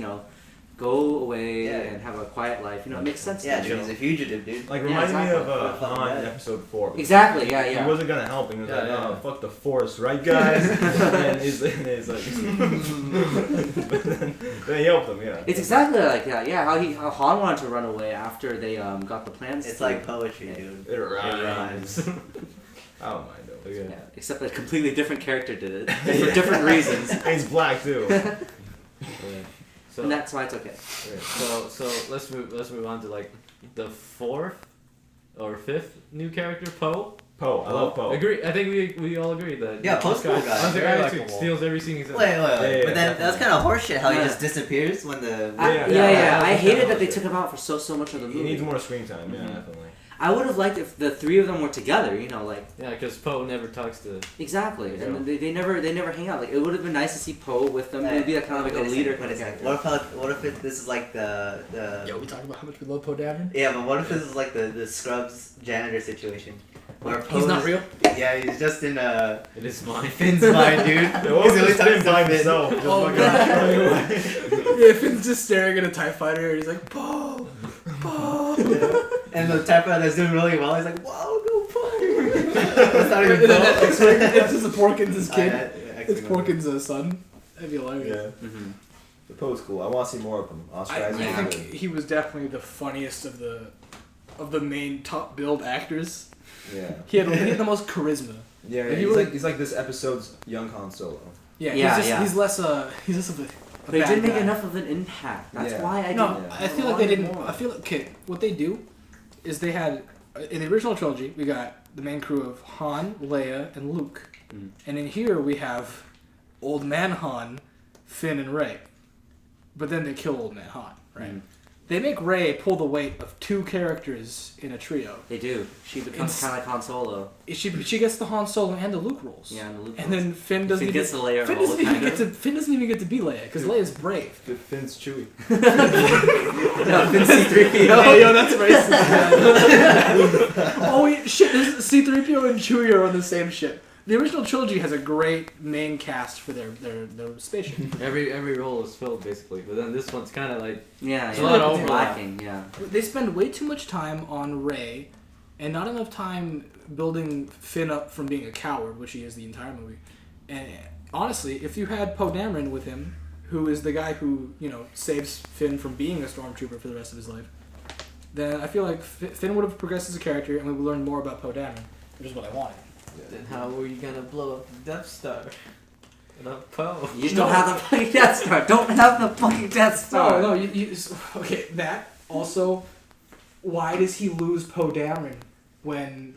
go away and have a quiet life. It makes sense. Yeah, to dude, me. he's a fugitive, dude. Like reminded me exactly. of Han in episode 4. Exactly. Yeah. He wasn't gonna help him. He was like, Yeah. "Oh, fuck the Force, right, guys?" and he's like, but then he helped him. Yeah. It's exactly like that. Yeah, how Han wanted to run away after they got the plans. It's like poetry, dude. It rhymes. I don't mind though. Okay. Yeah, except a completely different character did it for different reasons, And he's black too. Okay. So and that's why it's okay. okay, so let's move on to like the 4th or 5th new character, Poe. Poe, I love Poe. Agree. I think we all agree that Yeah, Poe's cool guy. Honestly, Very like, likable. steals every scene he's in. Wait. Yeah, But then that's kind of horseshit how he Yeah. just disappears when the. I Yeah, hated that's that they kinda took him out for so much of the movie. He needs more screen time. Yeah, definitely. I would have liked if the three of them were together. You know, like Yeah, because Poe never talks to. exactly, Yeah. and they never hang out. Like it would have been nice to see Poe with them. It would be like kind of like a leader kind of character. What if this is like the Yo, we talk about how much we love Poe Dameron. yeah, but what if this is like the Scrubs janitor situation? Where He's not real. Yeah, he's just in It is mine. Finn's mind, dude. What He's was only this talking Finn to by Finn. himself? Just Oh, fucking God. running away. Yeah, Finn's just staring at a TIE fighter and he's like, Poe! Poe! And the type that's doing really well, he's like, "Wow, go Poe!" It's not even And then Poe. it's just Porkins' kid. Yeah, It's Porkins' son. That'd be hilarious. Yeah. Mm-hmm. The Poe's cool. I want to see more of him. Oscar I Isaac is think good. he was definitely the funniest of the main top billed actors. Yeah. He had the most charisma. Yeah, If he's you were- like this episode's young Han Solo. Yeah, Yeah, he's yeah. less of a But he bad didn't make guy. enough of an impact. That's Yeah. why I No, didn't. I feel like they wanted didn't. more. I feel like, okay, what they do is they had in the original trilogy we got the main crew of Han, Leia, and Luke, Mhm. and in here we have Old Man Han, Finn, and Rey. But then they kill Old Man Han, right? Mhm. They make Rey pull the weight of two characters in a trio. They do. She becomes It's- kind of like Han Solo. She gets the Han Solo and the Luke roles. Yeah, and the Luke. And then Finn doesn't Finn even gets the Leia Finn role, doesn't even kind get of. to Finn doesn't even get to be Leia because Leia's brave. Finn's Chewie. No, Finn C-3PO. Oh, yo, that's racist. Oh wait, shit! C-3PO and Chewie are on the same ship. The original trilogy has a great main cast for their spaceship. Every role is filled basically, but then this one's kind of like Yeah, It's yeah. a lot It's of overlap. lacking. Yeah. They spend way too much time on Rey, and not enough time building Finn up from being a coward, which he is the entire movie. And honestly, if you had Poe Dameron with him, who is the guy who saves Finn from being a stormtrooper for the rest of his life, then I feel like Finn would have progressed as a character, and we would learn more about Poe Dameron, which is what I wanted. then how were you gonna blow up the Death Star? Without Poe. You don't have the fucking Death Star. Don't have the fucking Death Star. No, okay, that also, why does he lose Poe Dameron when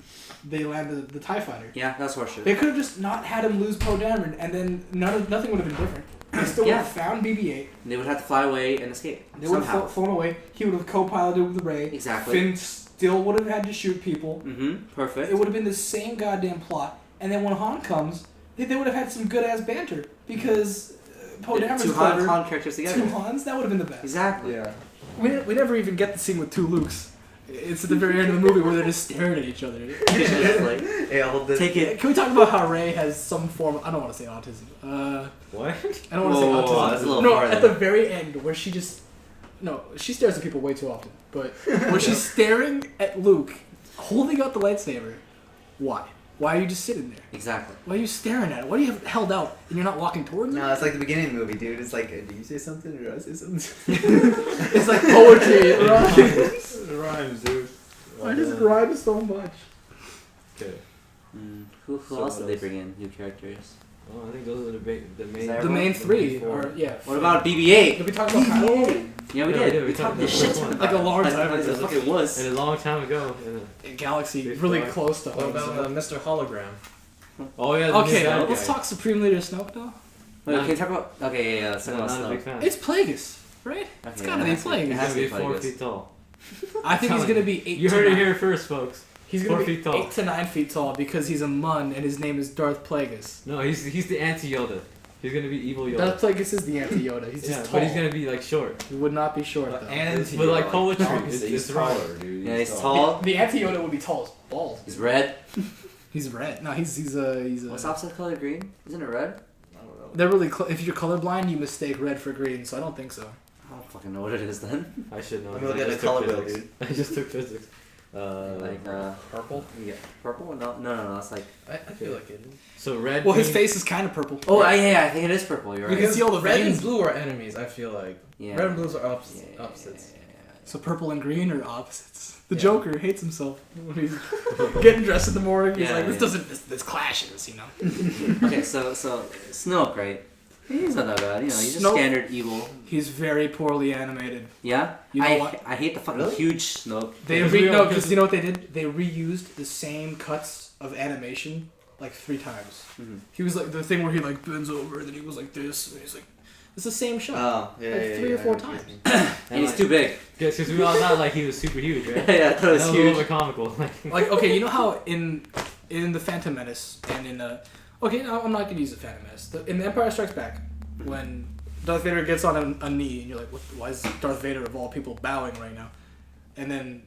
they land the TIE fighter? Yeah, that's horseshit. They could have just not had him lose Poe Dameron, and then nothing would have been different. They still would have found BB-8. They would have to fly away and escape. They would somehow. have flown away. He would have co-piloted with Rey. Exactly. Finn still would have had to shoot people. Mm-hmm. Perfect. It would have been the same goddamn plot. And then when Han comes, they would have had some good-ass banter. Because Poe Dameron's Two clever. Han characters together. Two Hans? That would have been the best. Exactly. Yeah. We never even get the scene with two Lukes. It's at the very end of the movie where they're just staring at each other. It's like, Hey, I'll hold this. take it. Can we talk about how Rey has some form of, I don't want to say autism. What? I don't want to say Whoa, autism. that's a little No, far at there. the very end where she just... No, she stares at people way too often. But when she's staring at Luke, holding out the lightsaber, why? Why are you just sitting there? Exactly. Why are you staring at it? Why do you have it held out and you're not walking towards it? No, it's like the beginning of the movie, dude. It's like, do you say something or do I say something? It's like poetry. It rhymes. It rhymes, dude. I just rhyme so much. Okay. Who So else did what they else? bring in? New characters. Oh, I think those are the main. Is that The main three Before. are, yeah. What about BB-8? Did we talk about Kylo? Yeah, we Yeah, we did. did. We We talked talked this about shit. the first one. Like a long Like time it ago. fucking was. And a long time ago. A galaxy Big really star. close to What home. about Mr. Hologram? Oh yeah. the Okay, new bad let's guy. talk Supreme Leader Snoke though. Wait, can you talk about? Okay, yeah. Let's talk No, about not a big Snoke. fan. It's Plagueis, right? It's gotta be it has to Plagueis. It He's has gonna to be be 4 Plagueis. feet tall. I think he's gonna be 8 You to heard 9. it here first, folks. He's gonna 4 be feet tall. 8 to 9 feet tall because he's a Mun and his name is Darth Plagueis. No, he's the anti-Yoda. He's gonna be evil Yoda. Darth Plagueis is the anti-Yoda. He's Yeah, just tall. but he's gonna be like short. He would not be short though. But like poetry, He's it's right. taller, dude. Yeah, he's tall. The anti-Yoda would be tall as balls. He's red. He's red. No, he's a. What's opposite color? Green? Isn't it red? I don't know. They're really if you're colorblind, you mistake red for green. So I don't think so. I don't fucking know what it is then. I should know. Let me I look at just the took color wheel, physics. I just took physics. Like Purple? yeah, purple? No. That's like. I feel like it is. So red. Well, his green- face is kind of purple. Oh, yeah, I think it is purple. You're You right. can see all the red veins. and blue are enemies, I feel like. Yeah. Red and blues are Yeah, opposites. So purple and green are opposites. The Yeah. Joker hates himself when he's getting dressed in the morning. He's Yeah, like, yeah. this clashes, you know. Okay, so Snoke, right? He's not that bad. You know, he's just Snoke- standard evil. He's very poorly animated. Yeah. You know I what? I hate the fucking Really? huge Snoke. They Because we all- because you know what they did? They reused the same cuts of animation like 3 times. Mhm. He was like the thing where he like bends over and then he was like this and he's like It's the same shot. Oh, yeah, Like yeah, 3 or yeah, 4 I times. And he's too big. Because we all thought like he was super huge, right? Yeah, I thought it was That was a little huge. bit comical. Like, okay, you know how in the Phantom Menace and in okay, no, I'm not gonna use the Phantom Menace. In The Empire Strikes Back, when Darth Vader gets on a knee, and you're like, why is Darth Vader of all people bowing right now? And then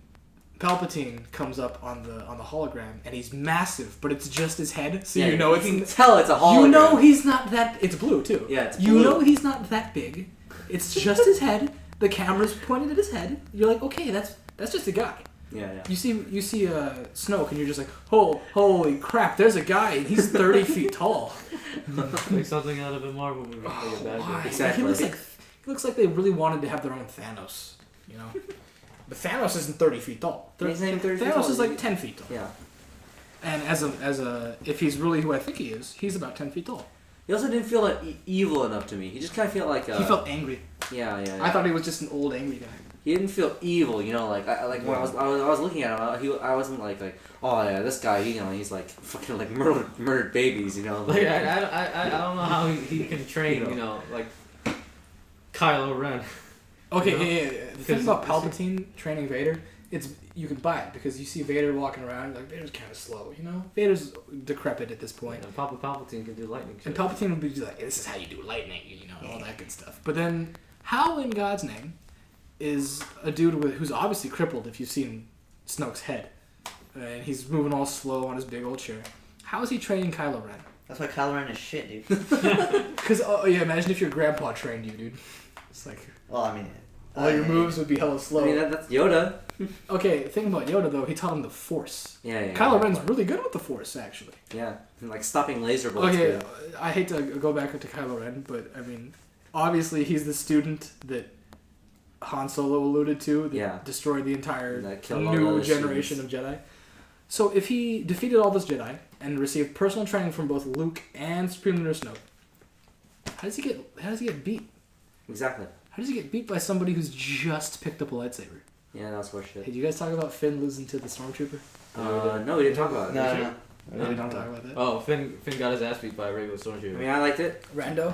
Palpatine comes up on the hologram, and he's massive, but it's just his head, so Yeah, you know you can tell it's a hologram. You know he's not that. It's blue too. Yeah, it's You blue. know he's not that big. It's just his head. The camera's pointed at his head. You're like, okay, that's just a guy. Yeah, yeah. You see Snoke, and you're just like, holy crap! There's a guy, and he's 30 feet tall. like something out of a Marvel movie. Like a bad Why? guy. Exactly. He looks like they really wanted to have their own Thanos. You know, but Thanos isn't 30 feet tall. He's not even 30 feet Thanos tall. is like 10 feet tall. Yeah. And as a if he's really who I think he is, he's about 10 feet tall. He also didn't feel like evil enough to me. He just kind of felt like He felt angry. yeah. I thought he was just an old angry guy. He didn't feel evil, you know. Like when I was looking at him, I wasn't like oh yeah, this guy, you know, he's like fucking like murdered babies, you know. Like I don't know how he can train, you know, like Kylo Ren. Okay, You know? yeah. The thing about Palpatine training Vader, you can buy it because you see Vader walking around, like Vader's kind of slow, you know. Vader's decrepit at this point. You know, Palpatine can do lightning. And shit. Palpatine would be like, this is how you do lightning, you know, all that good stuff. But then, how in God's name is a dude who's obviously crippled, if you've seen Snoke's head, and he's moving all slow on his big old chair, how is he training Kylo Ren? That's why Kylo Ren is shit, dude. Because, oh yeah, imagine if your grandpa trained you, dude. It's like, Well, I mean, all your moves would be hella slow. I mean that's Yoda. Okay, the thing about Yoda, though, he taught him the Force. Yeah. Kylo Ren's really good with the Force, actually. Yeah, and like stopping laser bolts. Okay, too. I hate to go back to Kylo Ren, but I mean, obviously he's the student that Han Solo alluded to that Yeah. destroyed the entire That killed all the new other generation of Jedi. So if he defeated all those Jedi and received personal training from both Luke and Supreme Leader Snoke, how does he get beat? Exactly. How does he get beat by somebody who's just picked up a lightsaber? Yeah, that's Hey, horseshit. did you guys talk about Finn losing to the Stormtrooper? No, we didn't talk about it. No. We don't talk about that. Oh, Finn got his ass beat by a regular I stormtrooper. mean, I liked it. Rando.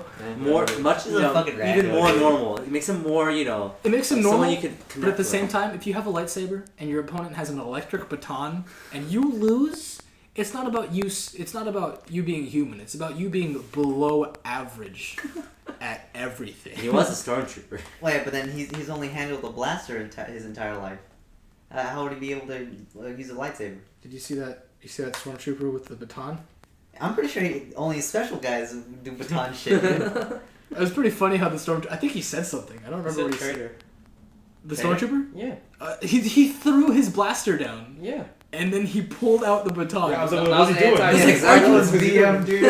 Much He's a fucking rat. even more normal. It makes him more, you know. It makes him someone normal. you could But connect at the same with. time, if you have a lightsaber and your opponent has an electric baton and you lose, it's not about you. It's not about you being human. It's about you being below average at everything. He was a stormtrooper. Wait, but then he's only handled a blaster his entire life. How would he be able to use a lightsaber? Did you see that? You see that stormtrooper with the baton? I'm pretty sure only special guys do baton shit. Dude. It was pretty funny how the storm. I think he said something. I don't remember what he said. The Traitor? stormtrooper? Yeah. He threw his blaster down Yeah. and then he pulled out the baton. Yeah, I was like, That what's was he doing? anti- Yeah, exactly. Let's VM, dude.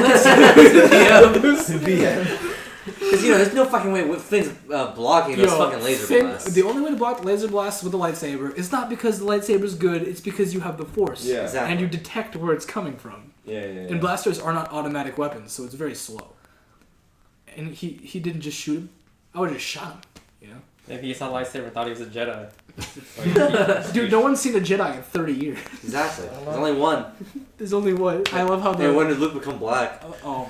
VM. Because you know, there's no fucking way Finn's blocking those fucking laser Finn, blasts. the only way to block laser blasts with a lightsaber is not because the lightsaber's good, it's because you have the force. Yeah. Exactly. And you detect where it's coming from. Yeah. And blasters are not automatic weapons, so it's very slow. And he didn't just shoot him. I would have just shot him, you know? Maybe he saw lightsaber and thought he was a Jedi. Dude, no one's seen a Jedi in 30 years. Exactly. There's only one. There's only one. I love how And when did Luke become black? Oh,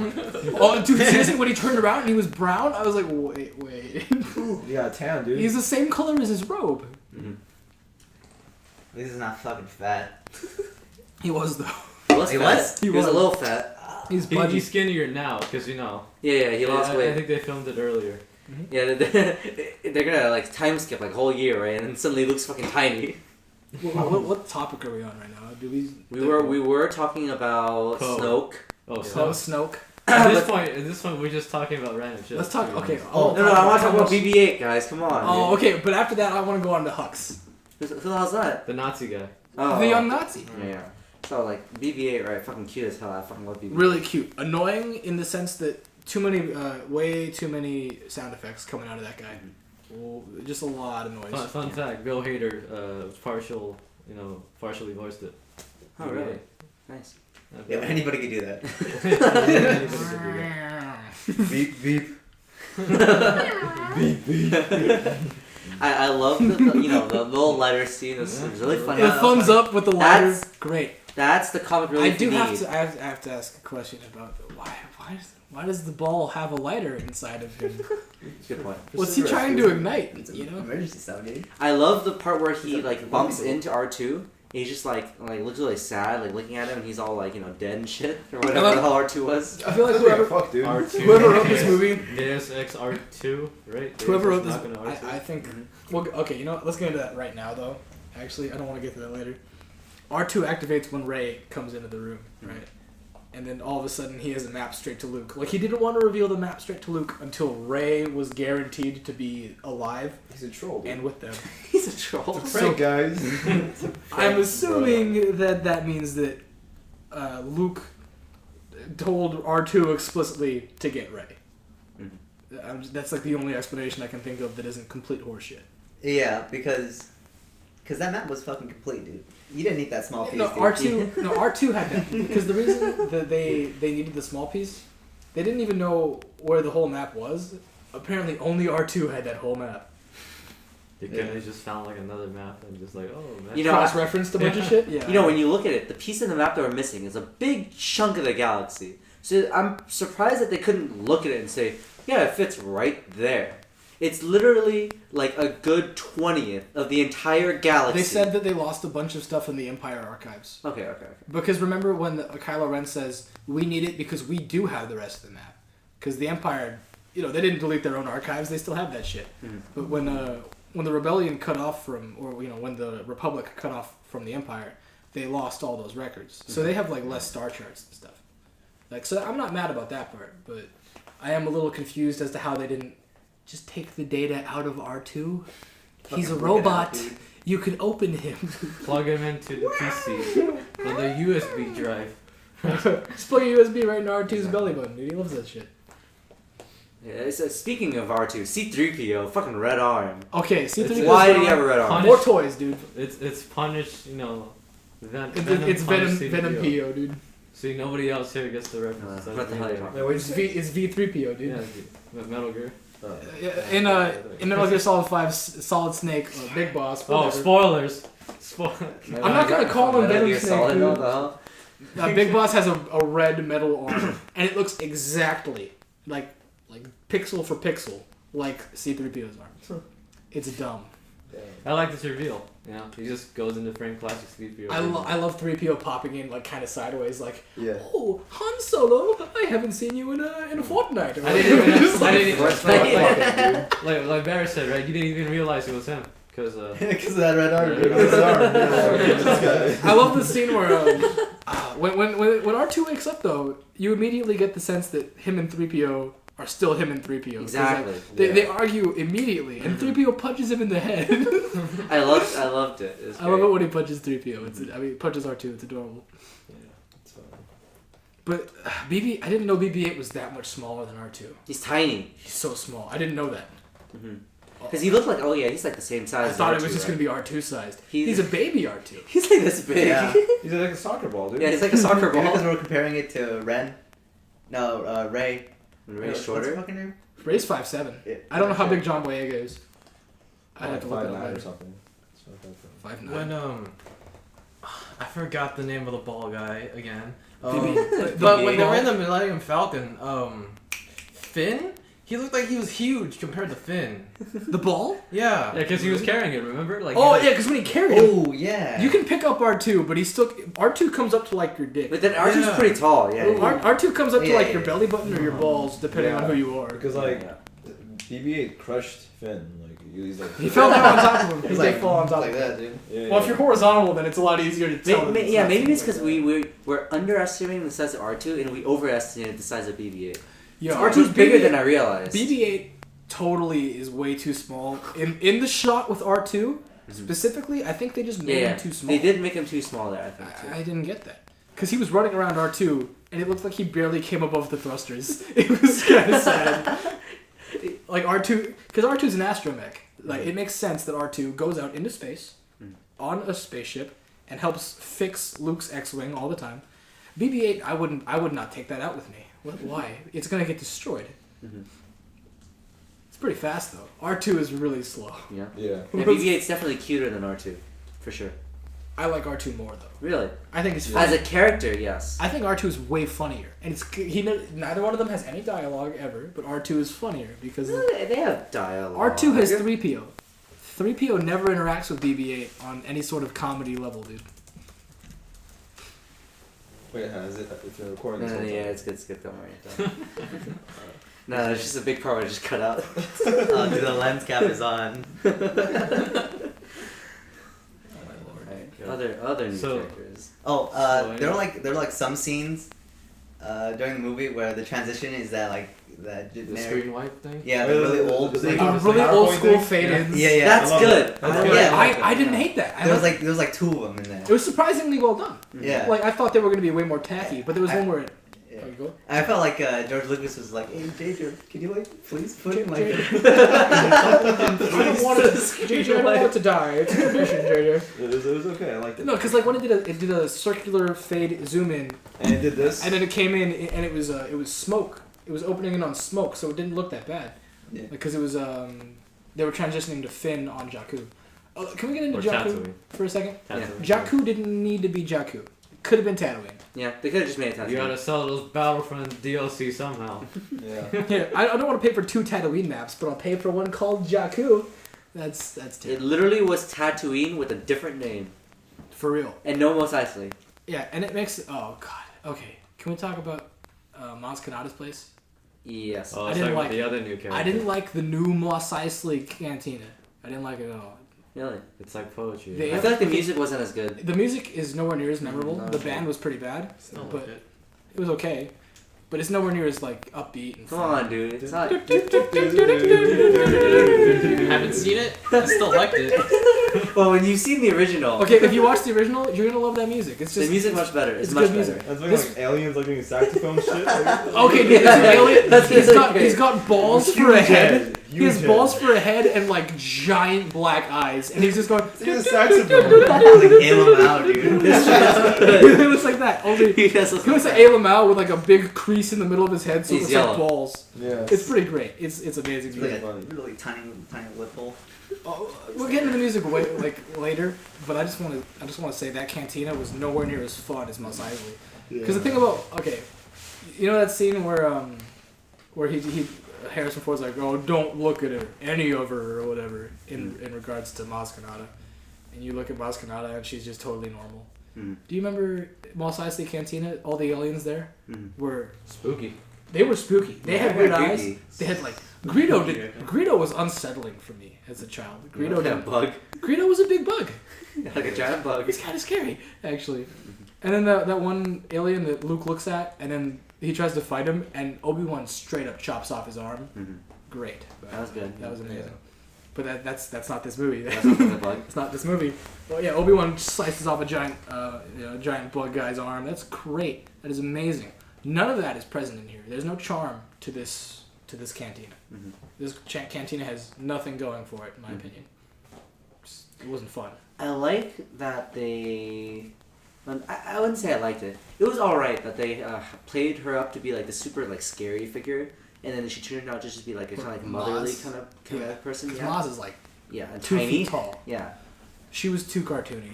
dude, seriously, when he turned around and he was brown, I was like, wait. You got a tan, dude. He's the same color as his robe. Mm-hmm. This is not fucking fat. He was, though. He was He fat. was? He was a little fat. He's He's budgy. skinnier now because you know. Yeah, he lost I weight. think they filmed it earlier. Yeah, they're gonna like time skip like a whole year, right? And then suddenly Luke's fucking tiny. What topic are we on right now? Do We were talking about Poe. Snoke. Oh, So so Snoke. at this point, we're just talking about random shit. Let's talk. to be Okay. honest. No, I want to talk about BB-8, guys. Come on. Oh, okay. But after that, I want to go on to Hux, Who the hell's that? The Nazi guy. Oh, the young Nazi. Yeah. So like BB-8, right? Fucking cute as hell. I fucking love BB-8. Really cute. Annoying in the sense that way too many sound effects coming out of that guy. Well, just a lot of noise. Fun fact: Bill Hader was partially voiced it. Oh really? Nice. Yeah, anybody could do that. Beep beep. I love the little letter scene. It's really funny. The thumbs up with the lighter. That's- Great. That's the comic relief I do you have need. to. I have to ask a question about why does the ball have a lighter inside of him? Good point. What's he trying to ignite? It's You know. emergency sound, dude. I love the part where he It's a- like bumps into R2. He's just like looks really sad, like looking at him, and he's all like dead and shit or whatever love- the hell R2 was. I feel like Whoever, whoever fuck, dude. R2. whoever wrote this movie, Deus Ex R2, right? whoever wrote Deus this, Ex Machina R2. I think. Well, okay, you know what? Let's get into that right now, though. Actually, I don't want to get to that later. R2 activates when Rey comes into the room, right? And then all of a sudden he has a map straight to Luke. Like, he didn't want to reveal the map straight to Luke until Rey was guaranteed to be alive He's a troll, dude. and with them. He's a troll. Prank, guys. I'm assuming that means that Luke told R2 explicitly to get Rey. That's like the only explanation I can think of that isn't complete horseshit. Yeah, because that map was fucking complete, dude. You didn't need that small piece. No, dude. R2 had that because the reason that they needed the small piece, they didn't even know where the whole map was. Apparently, only R2 had that whole map. They could have just found like another map and just like, oh man. You know, Cross-referenced a bunch of shit. Yeah. when you look at it, the piece of the map that we're missing is a big chunk of the galaxy. So I'm surprised that they couldn't look at it and say, yeah, it fits right there. It's literally like a good 20th of the entire galaxy. They said that they lost a bunch of stuff in the Empire archives. Okay. Because remember when Kylo Ren says, we need it because we do have the rest of the map. Because the Empire, they didn't delete their own archives, they still have that shit. Mm-hmm. But when the Rebellion cut off from, or when the Republic cut off from the Empire, they lost all those records. So they have like less star charts and stuff. Like, so I'm not mad about that part, but I am a little confused as to how they didn't just take the data out of R2. He's a robot. You can open him. Plug him into the PC with a USB drive. Just plug a USB right in R2's belly button, dude. He loves that shit. Yeah, speaking of R2, C-3PO, fucking red arm. Okay, C-3PO. Why did he have a red arm? More toys, dude. It's punished, Venom It's punished Venom C-3PO. PO, dude. See, nobody else here gets the reference. What the hell are you talking about? It's V3PO, dude. Yeah, Metal Gear. In Metal Gear Solid 5, Solid Snake, or Big Boss. Oh, Whatever. spoilers. I'm not gonna call him Venom Snake, Solid, dude. what the hell? Big Boss has a red metal arm, and it looks exactly like pixel for pixel like C-3PO's arm. It's dumb. I like this reveal. He just goes into frame classic C-3PO. I love 3PO popping in like kind of sideways, like, Yeah. oh, Han Solo, I haven't seen you in a fortnight. Or I didn't even. Right. Like Baris said, right? You didn't even realize it was him. Because Because of that red arm. Yeah. His arm. Yeah. I love the scene where when R2 wakes up though, you immediately get the sense that him and 3PO are still him and 3PO. 'Cause, Exactly. They argue immediately, and 3PO punches him in the head. I loved it. It was I love great. it when he punches 3PO. Punches R2. It's adorable. It's fine. But I didn't know BB-8 was that much smaller than R2. He's tiny. He's so small. I didn't know that. Because he looked like, he's like the same size I as thought R2, it was just right? going to be R2 sized. He's- He's a baby R2. He's like this big. Yeah. He's like a soccer ball, dude. Yeah, he's like a soccer Maybe because ball. we're comparing it to Ren. No, Ray. Ray's What's shorter. his fucking name? Ray's 5'7". Yeah. I don't know how big John Boyega is. I have to look that 5'9" up or later. something. 5'9". When I forgot the name of the ball guy again. BB-8. But when they were in the Millennium Falcon, Finn, he looked like he was huge compared to Finn. The ball? Yeah. Yeah, because he was carrying it, remember? Like, Oh, yeah, because when he carried him, Oh yeah. you can pick up R2, but he's still... R2 comes up to, like, your dick. But then R2's Yeah. pretty tall, yeah. R2 comes up to, Yeah, like, yeah, your yeah. belly button or your balls, depending on who you are. Because like BB-8 crushed Finn. Like he's like. He fell down on top of him. He He's did like, fall on top like of him. that, dude. Yeah, Well, if you're horizontal, then it's a lot easier to tell. that it's not Maybe it's something because like we're underestimating the size of R2 and we overestimated the size of BB-8. that. Yo, R2's bigger than I realized. BB-8 totally is way too small. In the shot with R2, specifically, I think they just made him too small. They did make him too small there, I think. Too. I didn't get that. Because he was running around R2, and it looked like he barely came above the thrusters. It was kind of sad. Like R2, because R2's an astromech. Like, it makes sense that R2 goes out into space on a spaceship and helps fix Luke's X-wing all the time. BB-8, I would not take that out with me. Why? It's gonna get destroyed. It's pretty fast though. R2 is really slow. Yeah. Yeah. Yeah, BB-8's definitely cuter than R2, for sure. I like R2 more though. Really? I think he's As funny. a character, yes. I think R2 is way funnier, and neither one of them has any dialogue ever, but R2 is funnier because They have dialogue. R2 has 3PO. 3PO never interacts with BB-8 on any sort of comedy level, dude. Wait, is it? It's a recording. No, this whole yeah, time? it's good. Don't worry. No, it's just a big part I just cut out. Oh, dude, the lens cap is on. Other new So- characters. Oh, So, there were like some scenes during the movie where the transition is that like that The generic. screen wipe thing. Yeah, the really old. the- like, the- Really PowerPoint old school thing? fade-ins. Yeah, yeah. That's I love good. that. That's I good. love Yeah, that. I didn't hate that. there was like 2 of them in there. It was surprisingly well done. Yeah. Like I thought they were going to be way more tacky, but there was one where it. Yeah. Oh, you go. I felt like George Lucas was like, "Hey, Gezer, can you like please put him like?" I don't want it. JJ, I don't want it to die. It's a tradition, JJ. It was okay. I liked it. No, because like when it did a circular fade zoom in, And it did this. and then it came in and it was smoke. It was opening in on smoke, so it didn't look that bad. Yeah. Because it was they were transitioning to Finn on Jakku. Can we get into Or Jakku Tatooine. for a second? Tatooine. Jakku didn't need to be Jakku. Could have been Tatooine. Yeah, they could have just made it You Tatooine. gotta sell those Battlefront DLC somehow. Yeah. Yeah, I don't want to pay for 2 Tatooine maps, but I'll pay for one called Jakku. That's It terrible. literally was Tatooine with a different name. For real. And no Mos Eisley. Yeah, and it makes. Oh god. Okay, can we talk about Maz Kanata's place? Yes. Oh, I I didn't didn't like- the other new character. I didn't like the new Mos Eisley cantina. I didn't like it at all. Really? It's like poetry. They- I feel like the music wasn't as good. The music is nowhere near as memorable. No. The band was pretty bad, Still but like it. it was okay. But it's nowhere near as like upbeat and Come fun. on, dude. It's not. Haven't seen it. I still liked it. Well, when you've seen the original, Okay, if you watch the original, you're gonna love that music. It's the just music much better. It's it's much good music. better. That's like, This- like aliens like doing saxophone shit. Like, Okay, dude, Yeah, this alien. that's He's got balls Huge for a head. head. He has Huge balls head. for a head and like giant black eyes, and he's just going. He's a saxophone. like aim him out, dude. It looks like that. Only He does look he looks like like Ayla Mao with like a big crease in the middle of his head, so He's it looks yellow. like balls. Yeah. It's pretty great. It's amazing. It's music. like a really tiny lip hole. Oh, we'll get into the music later, but I just want to say that Cantina was nowhere near as fun as Mos Eisley. Because the thing about you know that scene where he Harrison Ford's like, oh, don't look at her, any of her or whatever in regards to Maz Kanata, and you look at Maz Kanata and she's just totally normal. Mm. Do you remember Mos Eisley Cantina? All the aliens there were Spooky. they were spooky. They had Yeah, weird they're eyes. creepy. They had like Greedo was unsettling for me as a child. Like a bug. Greedo was a big bug. Like a giant bug. It's kind of scary, actually. And then that one alien that Luke looks at, and then he tries to fight him, and Obi-Wan straight up chops off his arm. Mhm. Great. That was good. That was amazing. But that's not this movie. That's not the bug. It's not this movie. Well, yeah, Obi-Wan slices off a giant bug guy's arm. That's great. That is amazing. None of that is present in here. There's no charm to this cantina. Mhm. This cantina has nothing going for it, in my opinion. It wasn't fun. I like that they. I wouldn't say I liked it. It was alright that they played her up to be like the super like scary figure, and then she turned out to just be like a kind of like motherly Maz. kind Yeah. of person. Because Yeah, Maz is like yeah, and 2 tiny. feet tall. Yeah, She was too cartoony.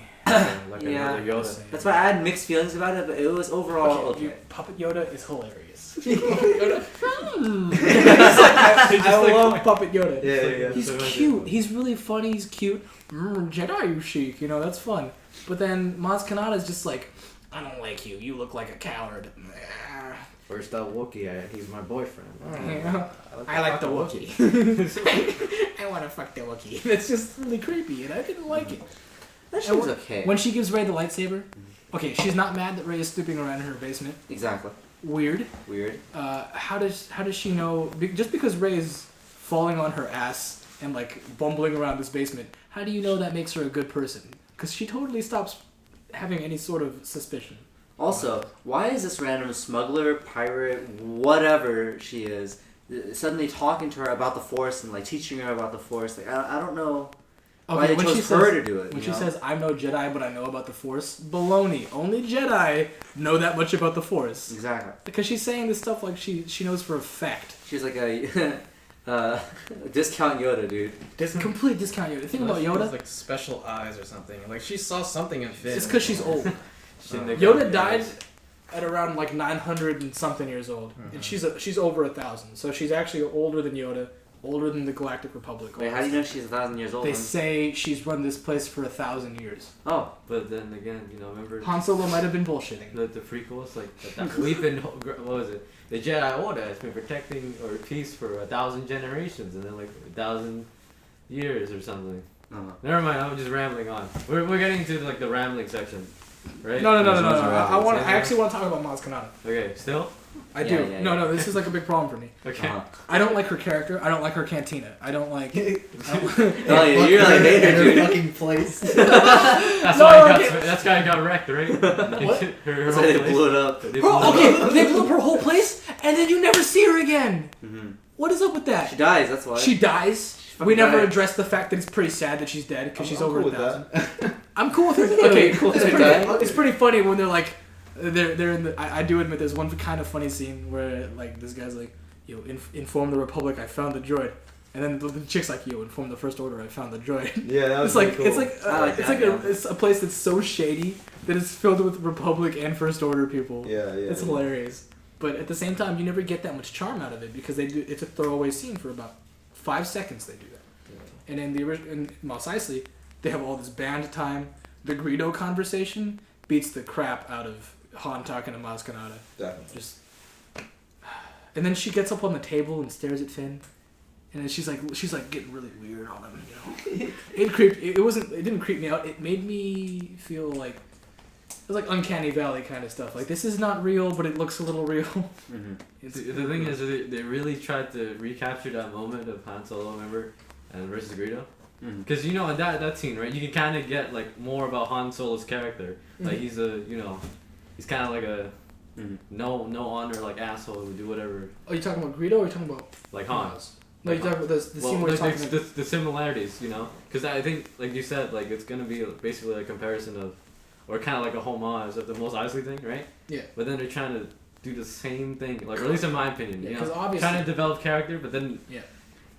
Like Yeah. another Yoda. that's why I had mixed feelings about it, but it was overall okay. Puppet Yoda is hilarious. Just I like- love Puppet Yoda. Yeah. He's So cute. He's really funny. He's cute. Jedi chic. You know, that's fun. But then Maz Kanata is just like, I don't like you. You look like a coward. First that Wookiee, he's my boyfriend. I like the Wookiee. I want to fuck the Wookiee. That's just really creepy, and I didn't like it. That shit And was when- okay. When she gives Rey the lightsaber, okay, she's not mad that Rey is snooping around in her basement. Exactly. Weird. Weird. How does she know? Just because Rey is falling on her ass and like bumbling around this basement, how do you know that makes her a good person? Because she totally stops having any sort of suspicion. Also, why is this random smuggler, pirate, whatever she is, suddenly talking to her about the Force and like teaching her about the Force? Like I don't know why they when chose she her says- to do it. When you she know? says, "I'm no Jedi, but I know about the Force," baloney. Only Jedi know that much about the Force. Exactly. Because she's saying this stuff like she knows for a fact. She's like a Discount Yoda, dude. Complete discount Yoda. The thing about Unless she Yoda, has, like special eyes or something. Like she saw something in Finn. it's because she's old. Shouldn't have Yoda gone- died at around like 900 and something years old, and she's over 1,000. So she's actually older than Yoda, older than the Galactic Republic. Wait, how do you know she's 1,000 years old? They say she's run this place for 1,000 years. Oh, But then again, remember Han Solo might have been bullshitting. the prequels, like we've been what was it? The Jedi Order has been protecting or peace for 1,000 generations, and then like 1,000 years or something. Never mind, I'm just rambling on. We're getting into like the rambling section, right? No. That's I actually want to talk about Maz Kanata. Okay, still? I do. Yeah. No, this is like a big problem for me. Okay. I don't like her character. I don't like her cantina. I don't like. Oh, yeah, you really hate her, dude. fucking place. That's No, why okay. that's why I got wrecked, right? What? Her That's whole why they place. blew it up. They blew it up. Okay, they blew up her whole place, and then you never see her again. Mm-hmm. What is up with that? She dies, that's why. She dies. fucking We never died. addressed the fact that it's pretty sad that she's dead because she's I'm over cool with 1,000. that. I'm cool with her. Yeah, Okay, cool with it's, her pretty, dying. it's pretty funny when they're like, they're in the. I do admit there's one kind of funny scene where like this guy's like, yo, inform the Republic I found the droid, and then the chick's like, yo, inform the First Order I found the droid. Yeah, that was It's like really it's cool. like I like it's that, like yeah. it's a place that's so shady that it's filled with Republic and First Order people. Yeah. It's hilarious. But at the same time, you never get that much charm out of it because they do. It's a throwaway scene for about 5 seconds. They do that, and in the in Mos Eisley, they have all this band time. The Greedo conversation beats the crap out of Han talking to Maz Kanata. Definitely. Just, and then she gets up on the table and stares at Finn, and then she's like getting really weird on him. You know, it didn't creep me out. It made me feel like. It was like Uncanny Valley kind of stuff. Like, this is not real, but it looks a little real. Mm-hmm. The thing is, they really tried to recapture that moment of Han Solo, remember, and versus Greedo. Mm-hmm. Because in that scene, right, you can kind of get like more about Han Solo's character. Like he's he's kind of like a no honor like asshole who would do whatever. Oh, you talking about Greedo or are you talking about Like Han. No, you're talking about the scene where he's talking about... the similarities, because I think like you said, like it's gonna be basically a comparison of, or kind of like a homage of the Mos Eisley thing, right? Yeah. But then they're trying to do the same thing, like or at least in my opinion, Yeah, 'cause obviously- trying to develop character, but then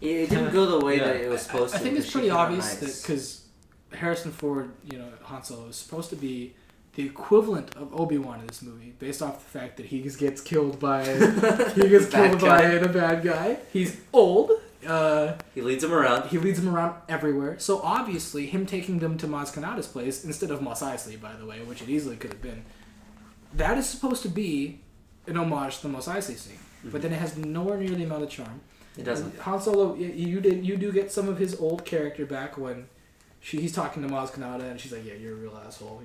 It didn't go the way Yeah. that it was supposed to. I think it's because pretty she came out obvious nice. that because Harrison Ford, Han Solo is supposed to be the equivalent of Obi-Wan in this movie, based off the fact that he just gets killed by Bad guy. the bad guy. He's old. He leads him around. He leads them around everywhere. So obviously, him taking them to Maz Kanata's place instead of Mos Eisley, by the way, which it easily could have been, that is supposed to be an homage to the Mos Eisley scene. But then it has nowhere near the amount of charm. It doesn't. Han Solo, you do get some of his old character back when he's talking to Maz Kanata and she's like, yeah, you're a real asshole.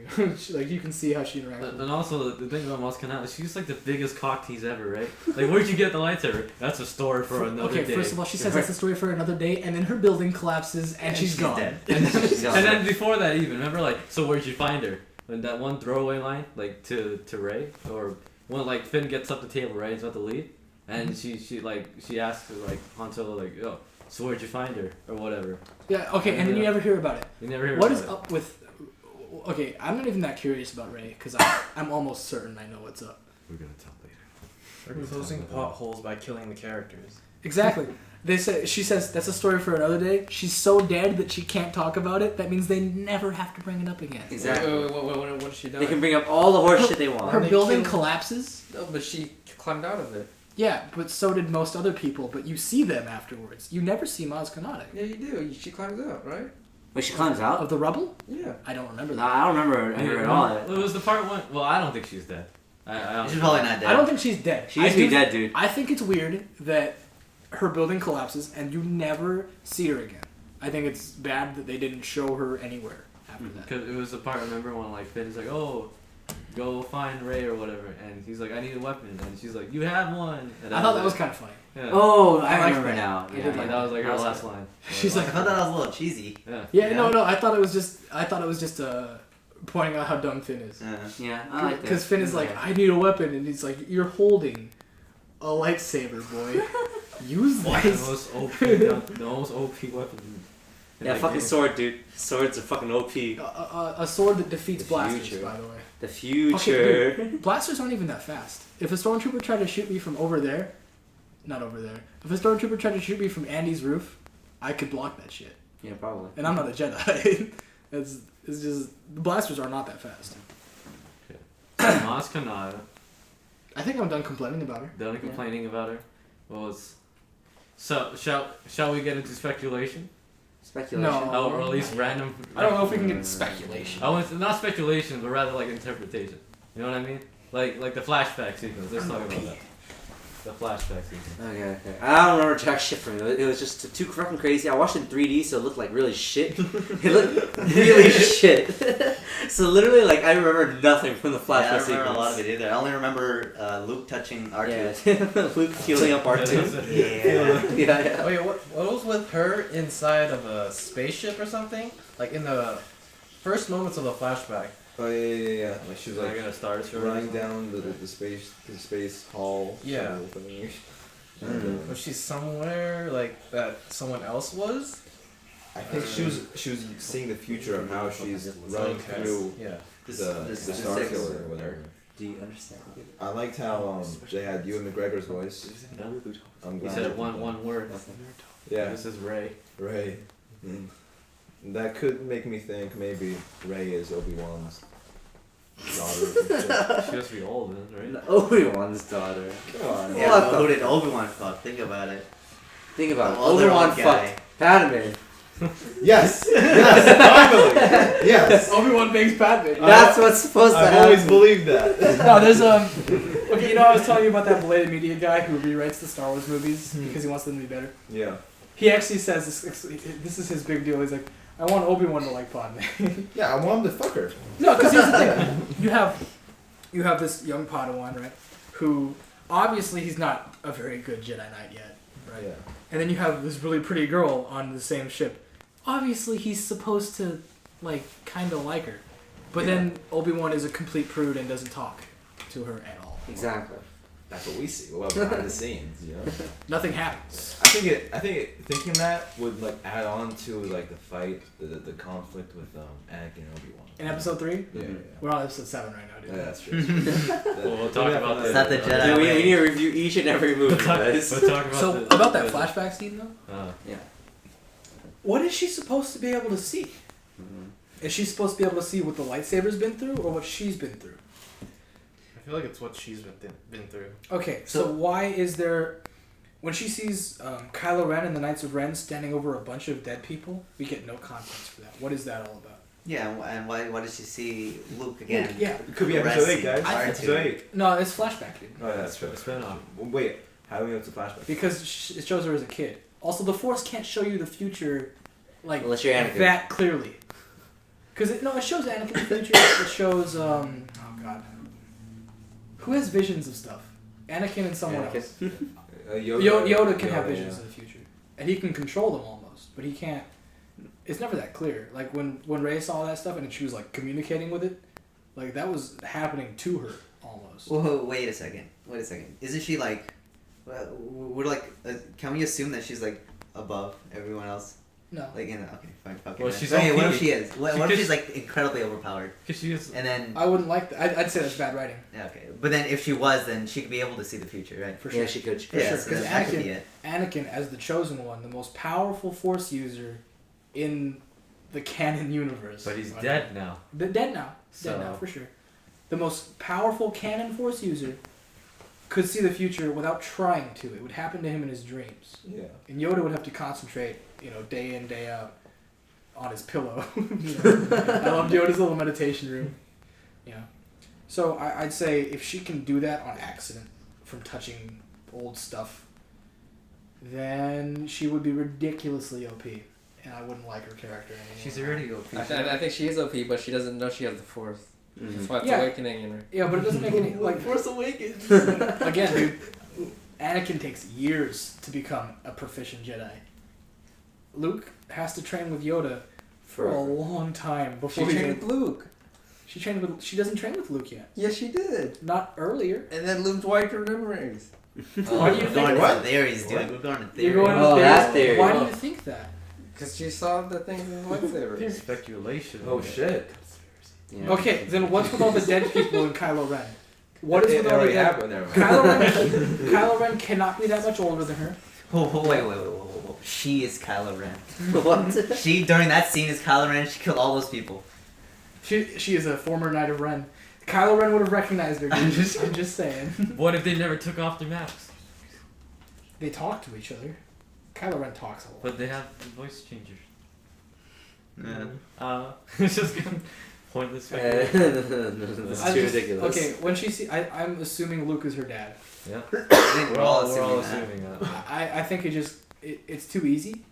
Like you can see how she interacts. with him. and also the thing about Maz Kanata, she's like the biggest cock tease ever, right? Like where'd you get the lightsaber? That's a story for another day. Okay, first of all, she says that's a story for another day, and then her building collapses and she's gone. dead. She's gone. And then before that even, remember like, so where'd you find her? And that one throwaway line, like to Rey, or when like Finn gets up the table, right, he's about to leave, and she asks like Han Solo like, oh, so where'd you find her or whatever. Yeah, okay, and then you never hear about it. You never hear What about is it. up with... Okay, I'm not even that curious about Rey, because I'm almost certain I know what's up. We're gonna tell later. We're closing potholes by killing the characters. Exactly. She says that's a story for another day. She's so dead that she can't talk about it. That means they never have to bring it up again. Exactly. Wait, what has she done? They can bring up all the horse shit they want. Her They building killed- collapses. No, but she climbed out of it. Yeah, but so did most other people. But you see them afterwards. You never see Maz Kanata. Yeah, you do. She climbs out, right? Wait, she climbs out? Of the rubble? Yeah. I don't remember No, that. I don't remember her at all. It was the part one. Well, I don't think she's dead. I She's probably not dead. I don't think she's dead. She used to be dead, dude. I think it's weird that her building collapses and you never see her again. I think it's bad that they didn't show her anywhere after that. Because it was the part, remember, when like Finn's like, oh, go find Rey or whatever, and he's like, I need a weapon, and she's like, you have one. And I thought that was kind of funny. Yeah. Oh, I I like remember that. now. I Yeah, did Like, that was like her last line. She's I like, thought that was a little cheesy. Yeah. yeah, Yeah. no, I thought it was just pointing out how dumb Finn is. yeah, I like that. Because Finn is like, I need a weapon, and he's like, you're holding a lightsaber, boy. Use The this. most OP weapon. in Yeah, that fucking game. sword, dude. Swords are fucking OP. A sword that defeats The blasters, future. by the way. The Okay, future. dude, blasters aren't even that fast. If a stormtrooper tried to shoot me from over there, not over there. If a stormtrooper tried to shoot me from Andy's roof, I could block that shit. Yeah, probably. And I'm not a Jedi. it's just the blasters are not that fast. Maz Kanata. I think I'm done complaining about her. Done complaining about her. So shall we get into speculation? Speculation. No. Or at least random. I don't know if we can get speculation. I want not speculation, but rather like interpretation. You know what I mean? Like the flashback sequence. Let's talk about that. The flashback sequence. Okay. I don't remember jack shit from it. It was just too fucking crazy. I watched it in 3D, so it looked like really shit. It looked really shit. So literally, like, I remember nothing from the flashback I don't sequence. remember a lot of it either. I only remember Luke touching R2. Yeah. Luke healing up R2. Yeah. Wait, what was with her inside of a spaceship or something? Like in the first moments of the flashback. Oh yeah. Like she was Like like in a Star Destroyer. running down the space hall. Yeah. And, Was she somewhere like that someone else was? I think she was seeing the future of how she's running through Yeah. the This Star six. Killer or whatever. Do you understand? I liked how they had Ewan McGregor's voice. I'm He glad said they did one that. word. Yeah, This is Ray. Ray. Mm. That could make me think maybe Ray is Obi-Wan's daughter. She has to be old, then, right? Obi-Wan's daughter. Come on. Yeah, What but who the did Obi-Wan fuck? Think about it. Think about it. The other Obi-Wan guy. fucked Padme. Yes! Finally! Yes! Obi-Wan bangs Padme. That's what's supposed to I've happen. always believed that. No, there's okay, you know I was telling you about that belated media guy who rewrites the Star Wars movies because he wants them to be better. Yeah. He actually says this is his big deal. He's like, I want Obi-Wan to like Padme. Yeah, I want him to fuck her. No, because here's the thing. You have this young Padawan, right? Who obviously he's not a very good Jedi Knight yet, right? Yeah. And then you have this really pretty girl on the same ship. Obviously he's supposed to like kind of like her, but then Obi-Wan is a complete prude and doesn't talk to her at all. Exactly. That's what we see. Well, behind the scenes, you know. Nothing happens. I think thinking that would like add on to like the fight, the conflict with Anakin and Obi-Wan. In episode 3, Yeah. we're on episode 7 right now, dude. Yeah, that's true. We'll talk about Is this. that the Jedi Dude, we way? need to review each and every movie, guys. We'll talk about So the- about that the- flashback scene though, Yeah. what is she supposed to be able to see? Mm-hmm. Is she supposed to be able to see what the lightsaber's been through or what she's been through? I feel like it's what she's been through. Okay, so why is there, when she sees Kylo Ren and the Knights of Ren standing over a bunch of dead people, we get no context for that. What is that all about? Yeah, and why does she see Luke again? Yeah. It could be The episode rest 8, guys. scene. I- Episode 8. No, it's flashback, dude. Oh, yeah, that's true. Spin-off. Wait, how do we know it's a flashback? Because it shows her as a kid. Also, the Force can't show you the future, like, Unless you're Anakin. that clearly. Because, it shows Anakin the future. It shows, oh god. Who has visions of stuff? Anakin and someone Anakin. else. Yoda Yoda can have visions yeah. of the future. And he can control them almost, but he can't. It's never that clear. Like when Rey saw that stuff and she was like communicating with it, like that was happening to her almost. Whoa, wait a second. Isn't she like? We're like. Can we assume that she's like above everyone else? No. Like okay, fine, fucking. Well, she's okay, what OP. if she is? What if could- she's like incredibly overpowered? Because she is. And then I wouldn't like that. I'd say that's bad writing. yeah, okay, but then if she was, then she could be able to see the future, right? For sure. Yeah, she could. For Yeah, sure. so Because that could be it. Anakin, as the chosen one, the most powerful Force user in the canon universe. But he's dead now. Dead now. So- Dead now, for sure. The most powerful canon Force user could see the future without trying to. It would happen to him in his dreams. Yeah. And Yoda would have to concentrate, day in, day out on his pillow. I loved Yoda's little meditation room. So I'd say if she can do that on accident from touching old stuff, then she would be ridiculously OP. And I wouldn't like her character anymore. She's already OP. I think she is OP, but she doesn't know she has the Force. That's why it's Yeah. awakening in her. Yeah, but it doesn't make any... like Force Awakens. Again, dude, Anakin takes years to become a proficient Jedi. Luke has to train with Yoda for a long time She before he trained with Luke. She doesn't train with Luke yet. Yes, she did. Not earlier. And then Luke wiped her memories. Why do you We're think going what? into theories, dude. We're going to theories. You're going Oh, with that theories? theory. Why do you think that? Because she saw the things in the lightsaber. Speculation. Oh shit. Yeah. Okay, then what's with all the dead people in Kylo Ren? What is It with all already the happened. Never mind. Kylo Ren cannot be that much older than her. Whoa. She is Kylo Ren. What? She, during that scene, is Kylo Ren. She killed all those people. She is a former Knight of Ren. Kylo Ren would have recognized her. Dude. I'm just saying. What if they never took off their masks? They talk to each other. Kylo Ren talks a lot. But they have the voice changers. Yeah. It's just pointless. This is too ridiculous. Okay, when she I'm assuming Luke is her dad. Yeah. I think We're all that. assuming that. I think it's too easy,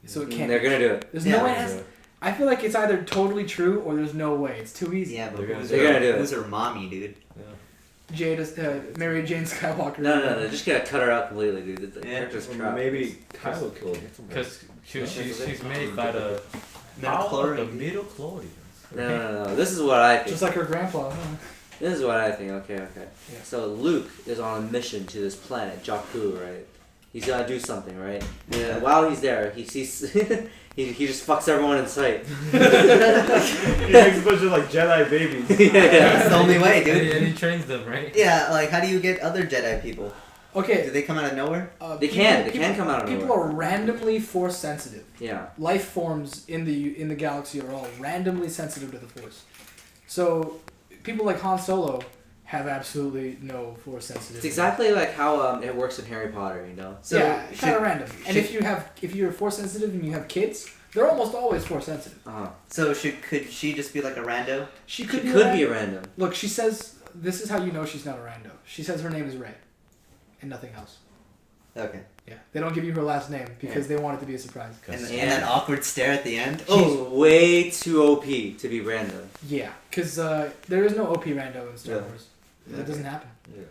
so it can't. They're gonna do it. There's Yeah, no way. they're It has, gonna I feel like it's either totally true or there's no way. It's too easy. Yeah, but They're who's gonna do it. who's her mommy, dude? Mary Jane Skywalker. No, they're just gonna cut her out completely, dude. The character's Well, trapped. maybe Kylo killed her. Because she's made by the Midichlorians. midichlorians. No. This is what I think. Just like her grandpa. Huh? This is what I think. Okay. Yeah. So Luke is on a mission to this planet, Jakku, right? He's gotta do something, right? Yeah. And while he's there, he sees he just fucks everyone in sight. He makes a bunch of like Jedi babies. That's the only way, And dude. he trains them, right? Yeah, like how do you get other Jedi people? Do Okay. they come out of nowhere? They can come out of People nowhere. are randomly force sensitive. Yeah. Life forms in the galaxy are all randomly sensitive to the force. So people like Han Solo have absolutely no force sensitivity. It's exactly like how it works in Harry Potter, you know. So yeah, kind of should- random. And if you're force sensitive and you have kids, they're almost always force sensitive. So could she just be like a rando? She She could could be a random. Look, she says this is how you know she's not a rando. She says her name is Rey, and nothing else. Okay. Yeah, they don't give you her last name because they want it to be a surprise. And Yeah. that awkward stare at the end. She's way too OP to be random. Yeah, because there is no OP rando in Star Yeah. Wars. That doesn't happen. Yeah.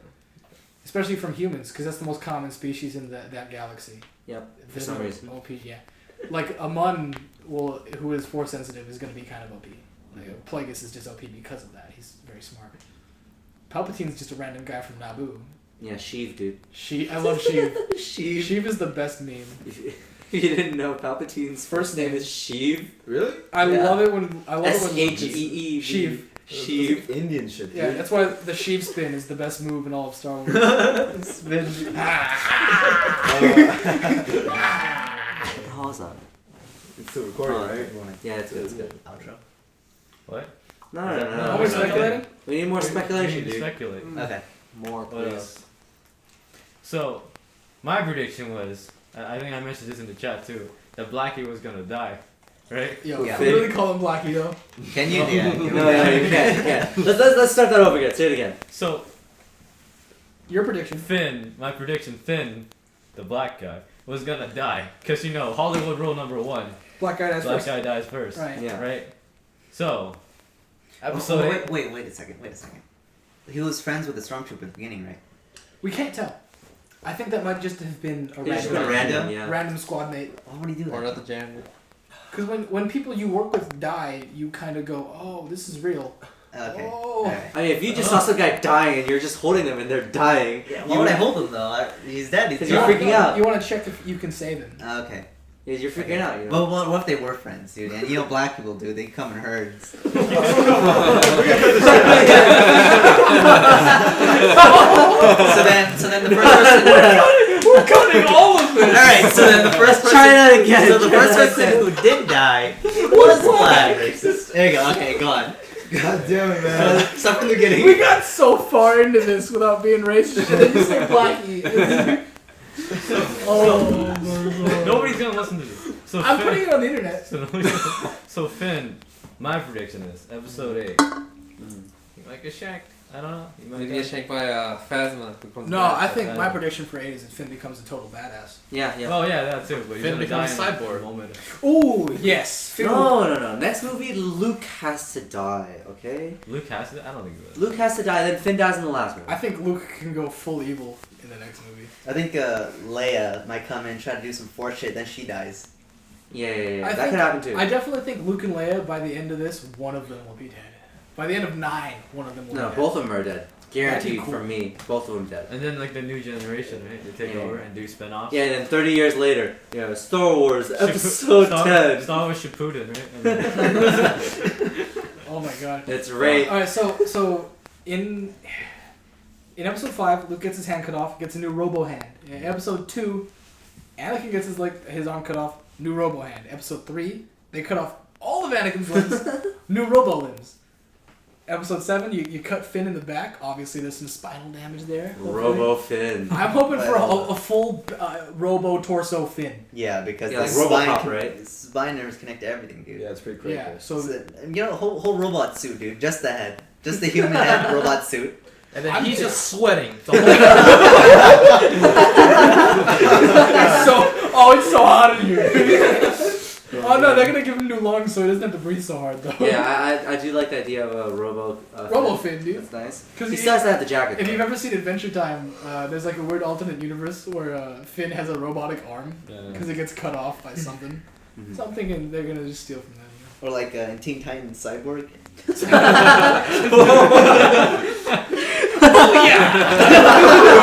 Especially from humans, because that's the most common species in that galaxy. Yep. For There's some no reason. OP, yeah. Like a Mun who is force sensitive is going to be kind of OP. Like Plagueis is just OP because of that. He's very smart. Palpatine's just a random guy from Naboo. Yeah, Sheev, dude. I love Sheev. Sheev. Sheev is the best meme. You didn't know Palpatine's first name is Sheev? Really? I Yeah. love it when Lucas- Shee. Sheev. Sheev. Indian shit. Yeah, Dude. that's why the Sheev spin is the best move in all of Star Wars. Spin. How was that? It's still recording, Oh, right? Yeah, it's good. It's good. Outro. What? No. Are we speculating? We need more speculation, We need to dude. speculate. Okay. More, What please. else? So, my prediction was, I think I mentioned this in the chat too, that Blackie was gonna die, right? Yo, Yeah. we really call him Blackie though. Can you? Yeah. No, you can't. Let's start that over again. Say it again. So, Your prediction. Finn, my prediction, Finn, the black guy, was gonna die. Because, you know, Hollywood rule number 1, Black guy dies black first. guy dies first. Right. Yeah. Right? So, episode 8. Wait a second. He was friends with the stormtrooper at the beginning, right? We can't tell. I think that might just have been a It's just random, been random, yeah. random squad mate. Why would he do Or that? not the jam. Because when people you work with die, you kind of go, oh, this is real. Okay. Oh. Alright. I mean, if you just saw some guy dying and you're just holding them and they're dying, Why would I hold him though? He's dead. He's Because you're gone. freaking out. You want to check if you can save him. Okay. you're freaking out, you know. Well, what if they were friends, dude? And you know, black people do. They come in herds. So then the first person. We're cutting all of this. All right. So then the first person. Try that again. So the first person who did die was black. There you go. Okay, go on. God damn it, man. Start from the beginning. We got so far into this without being racist, and then you say Blackie. Oh my god. Nobody's gonna listen to this. So I'm Finn, putting it on the internet. so Finn, my prediction is episode 8. He might get shanked. I don't know. He might Maybe get shanked by Phasma. who comes No, back. I think my prediction for 8 is that Finn becomes a total badass. Yeah. Oh yeah, that too. But he's Finn gonna becomes die in cyborg. a moment. Ooh, yes. Finn No. Next movie, Luke has to die. Okay. Luke has to. I don't think he will. Luke has to die. Then Finn dies in the last movie. I think Luke can go full evil in the next movie. I think Leia might come in and try to do some force shit, then she dies. Yeah. I That think- could happen too. I definitely think Luke and Leia, by the end of this, one of them will be dead. By the end of 9, one of them will be No, dead. both of them are dead. Guaranteed That'd be cool. from me. Both of them dead. And then like the new generation, right? They take Yeah. over and do spin-offs. Yeah, and then 30 years later, Star Wars Episode 10. Star Wars Shippuden, right? And then- Oh my god. It's Ray. Alright, so in in episode 5, Luke gets his hand cut off, gets a new robo hand. In episode 2, Anakin gets his arm cut off, new robo hand. Episode 3, they cut off all of Anakin's limbs, new robo limbs. Episode 7, you cut Finn in the back. Obviously, there's some spinal damage there. Robo Finn. I'm hoping for a full robo torso Finn. Yeah, because Yeah, the like spine, Robocop, right? spine nerves connect to everything, dude. Yeah, it's pretty critical. Yeah, so You know, whole robot suit, dude. Just the head. Just the human head robot suit. And then I'm he's just- just sweating the whole it's so hot in here. Oh no, they're gonna give him new lungs so he doesn't have to breathe so hard though. Yeah, I do like the idea of a Robo Finn, dude. That's nice. 'Cause He still has to have the jacket. If though. you've ever seen Adventure Time, there's like a weird alternate universe where Finn has a robotic arm because it gets cut off by something. Mhm. So I'm thinking they're gonna just steal from that. Or like in Teen Titans Cyborg. Oh yeah!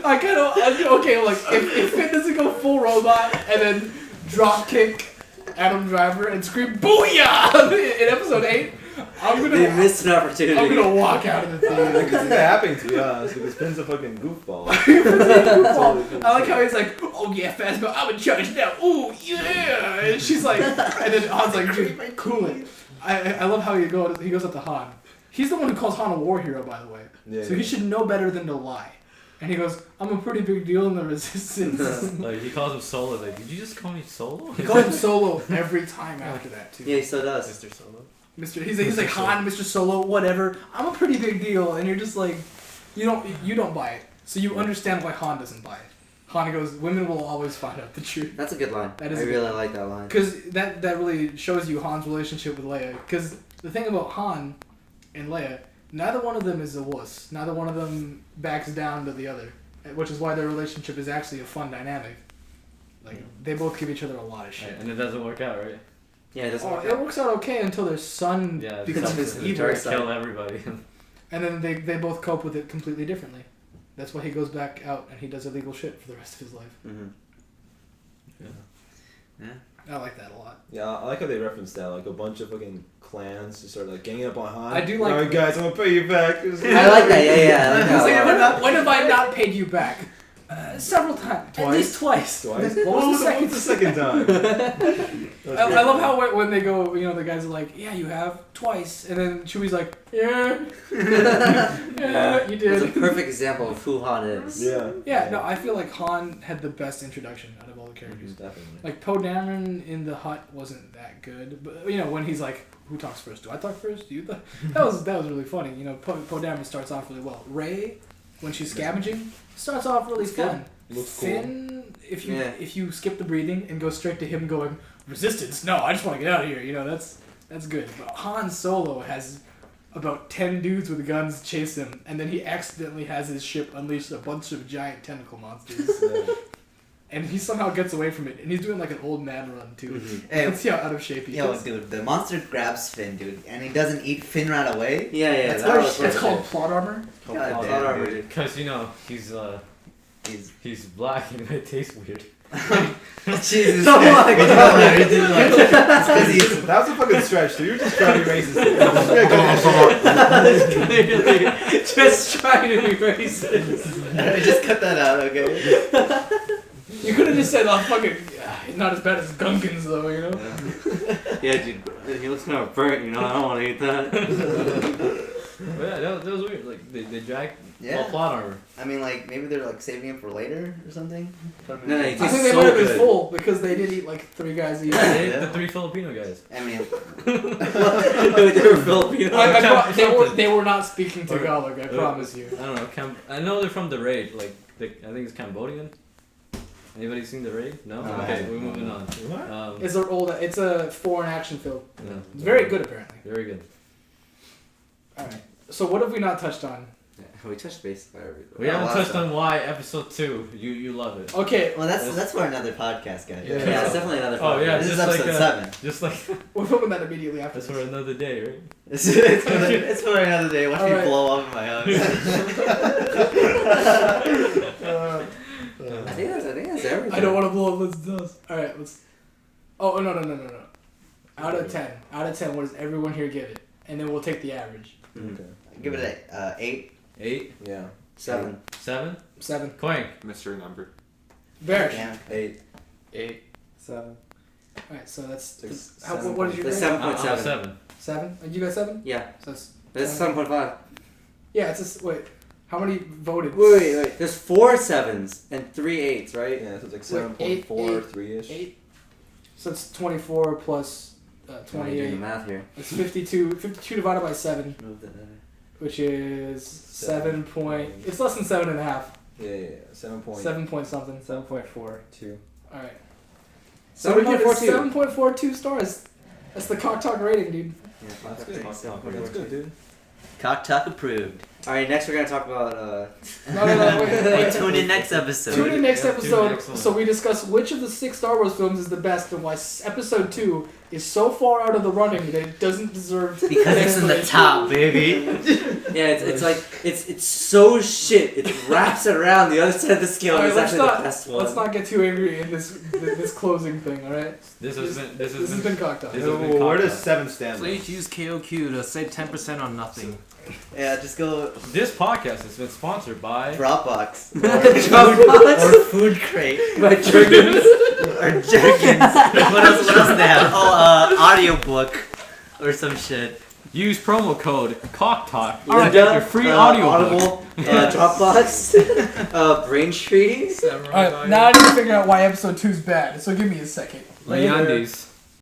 I kind of okay. Like if Finn doesn't go full robot and then drop kick Adam Driver and scream "Booyah" in episode 8, They missed an opportunity. I'm gonna walk out of the I theater. can see that happening, to be honest, because Finn's a fucking goofball. I like how he's like, "Oh yeah, Phasma, I'm in charge now. Ooh yeah!" And she's like, and then Han's like, "Dude, cool it." I love how he goes up to Han. He's the one who calls Han a war hero, by the way. Yeah, So he should know better than to lie. And he goes, "I'm a pretty big deal in the Resistance." Like he calls him Solo. Like, did you just call me Solo? He calls him Solo every time after that too. Yeah, he still does. Mr. Solo. He's like Han, Mr. Solo, whatever. I'm a pretty big deal, and you're just like, you don't buy it. So you understand why Han doesn't buy it. Han goes, "Women will always find out the truth." That's a good line. That is I a good really line. like that line. Because that really shows you Han's relationship with Leia. Because the thing about Han and Leia, neither one of them is a wuss. Neither one of them backs down to the other. Which is why their relationship is actually a fun dynamic. Like, they both give each other a lot of shit. And it doesn't work out, right? Yeah, it doesn't Oh, work it out. works out okay until their son Yeah, becomes because evil. dark to side. kill everybody. And then they both cope with it completely differently. That's why he goes back out and he does illegal shit for the rest of his life. Mm-hmm. I like that a lot. Yeah, I like how they reference that, like a bunch of fucking clans just start like ganging up on Han. I do like- Alright guys, I'm gonna pay you back. I like that. Yeah, I like He's like, that. a lot. when have I not paid you back? Several times. At Twice? least twice. Twice? What was the second? What's the second time? I love how when they go, the guys are like, "Yeah, you have twice," and then Chewie's like, "Yeah, yeah, you It's a did." perfect example of who Han is. Yeah. Yeah, no, I feel like Han had the best introduction out of all the characters. Definitely. Like Poe Dameron in the Hut wasn't that good, but when he's like, "Who talks first? Do I talk first? Do you?" That was really funny. Poe Dameron starts off really well. Rey, when she's scavenging, starts off really fun. Looks cool. Finn, if you skip the breathing and go straight to him going, "Resistance? No, I just want to get out of here." That's good. But Han Solo has about 10 dudes with guns chase him, and then he accidentally has his ship unleash a bunch of giant tentacle monsters. And he somehow gets away from it, and he's doing like an old man run too. Mhm. Hey, Let's see how out of shape he yo, is. dude, the monster grabs Finn, dude, and he doesn't eat Finn right away. Yeah, That's that where was shit- It's perfect. called plot armor. God Plot damn, armor, dude. dude. Because He's he's black and it tastes weird. Jesus. Oh my God. It's 'cause he's That was a fucking stretch, dude. You're just trying to be racist. Just trying to be racist. just cut that out, okay? You could have just said, "Oh, fucking, not as bad as Gungans though," Yeah, dude. He looks kind of burnt. I don't want to eat that. But yeah, that was weird. Like they dragged Yeah. plot armor. I mean, like, maybe they're, like, saving it for later or something? No, I it's think they so might have been good. full because they did eat like 3 guys each. They Yeah. The 3 Filipino guys. I mean, They were Filipino. They were not speaking Tagalog, I promise you. I don't know. I know they're from the raid. Like I think it's Cambodian. Anybody seen the raid? No. No, I Okay, haven't. we're moving on. What? It's a foreign action film. Yeah. It's very good apparently. Very good. Alright. So what have we not touched on? We touched base on everything. We Yeah, haven't lots touched of- on why episode 2. You love it. Okay, well, that's for another podcast, guys. Yeah. Yeah, it's definitely another. Oh, yeah. This is just episode like, 7. Just like we're filming that immediately after that's this. for another day, right? It's for another day. Watch me Alright. blow up in my house. I think that's everything. I don't want to blow up Liz nose. Alright, let's... Oh, no. Out of 10, what does everyone here give it? And then we'll take the average. Okay. Give it a 8. 8, Yeah. 7. 7. 7. Quank. Mystery number. Baris. Damn. 8. 8. 7. Alright, so that's. Six, What did you That's rate? 7.7. 7. 7? And you got 7? Yeah. So that's. That's 7.5. Yeah, it's just. Wait. How many voted? Wait. There's 4 7s and 3 8s, right? Yeah, so it's Wait, like eight, 7.4, 3-ish. 8? So it's 24 plus I'm doing the 28. math here. It's 52. 52 divided by 7, Move that there. which is 7 point. It's less than 7.5. Yeah. 7 point. 7 point something. 7.42. Alright. 7.42. 7.42 stars. That's the Cock Talk rating, dude. Yeah, That's good. 7.42. That's good, dude. Cock Talk approved. Alright, next we're gonna talk about No, wait. Hey, tune in next episode. Tune in next Yeah, tune in episode next one. so we discuss which of the 6 Star Wars films is the best and why episode 2 is so far out of the running that it doesn't deserve Because it's in the top, baby. Yeah, it's like it's so shit. It wraps it around the other side of the scale. Alright, It's let's actually not the best one. let's not get too angry in this closing thing, alright? This has This has been Cock Talk. This has been Where Cock does Talk. 7 stand? Please use KOQ to save 10% on nothing. Yeah, just go This podcast has been sponsored by. Dropbox. Dropbox? Or Food Crate. By Jergens. Or Jergens. What else do they have? Oh, audiobook. Or some shit. Use promo code COCKTALK to Linda, get your free audio Audible, Dropbox, Braintree. Alright, now I need to figure out why episode 2 is bad, so give me a second. Leandis.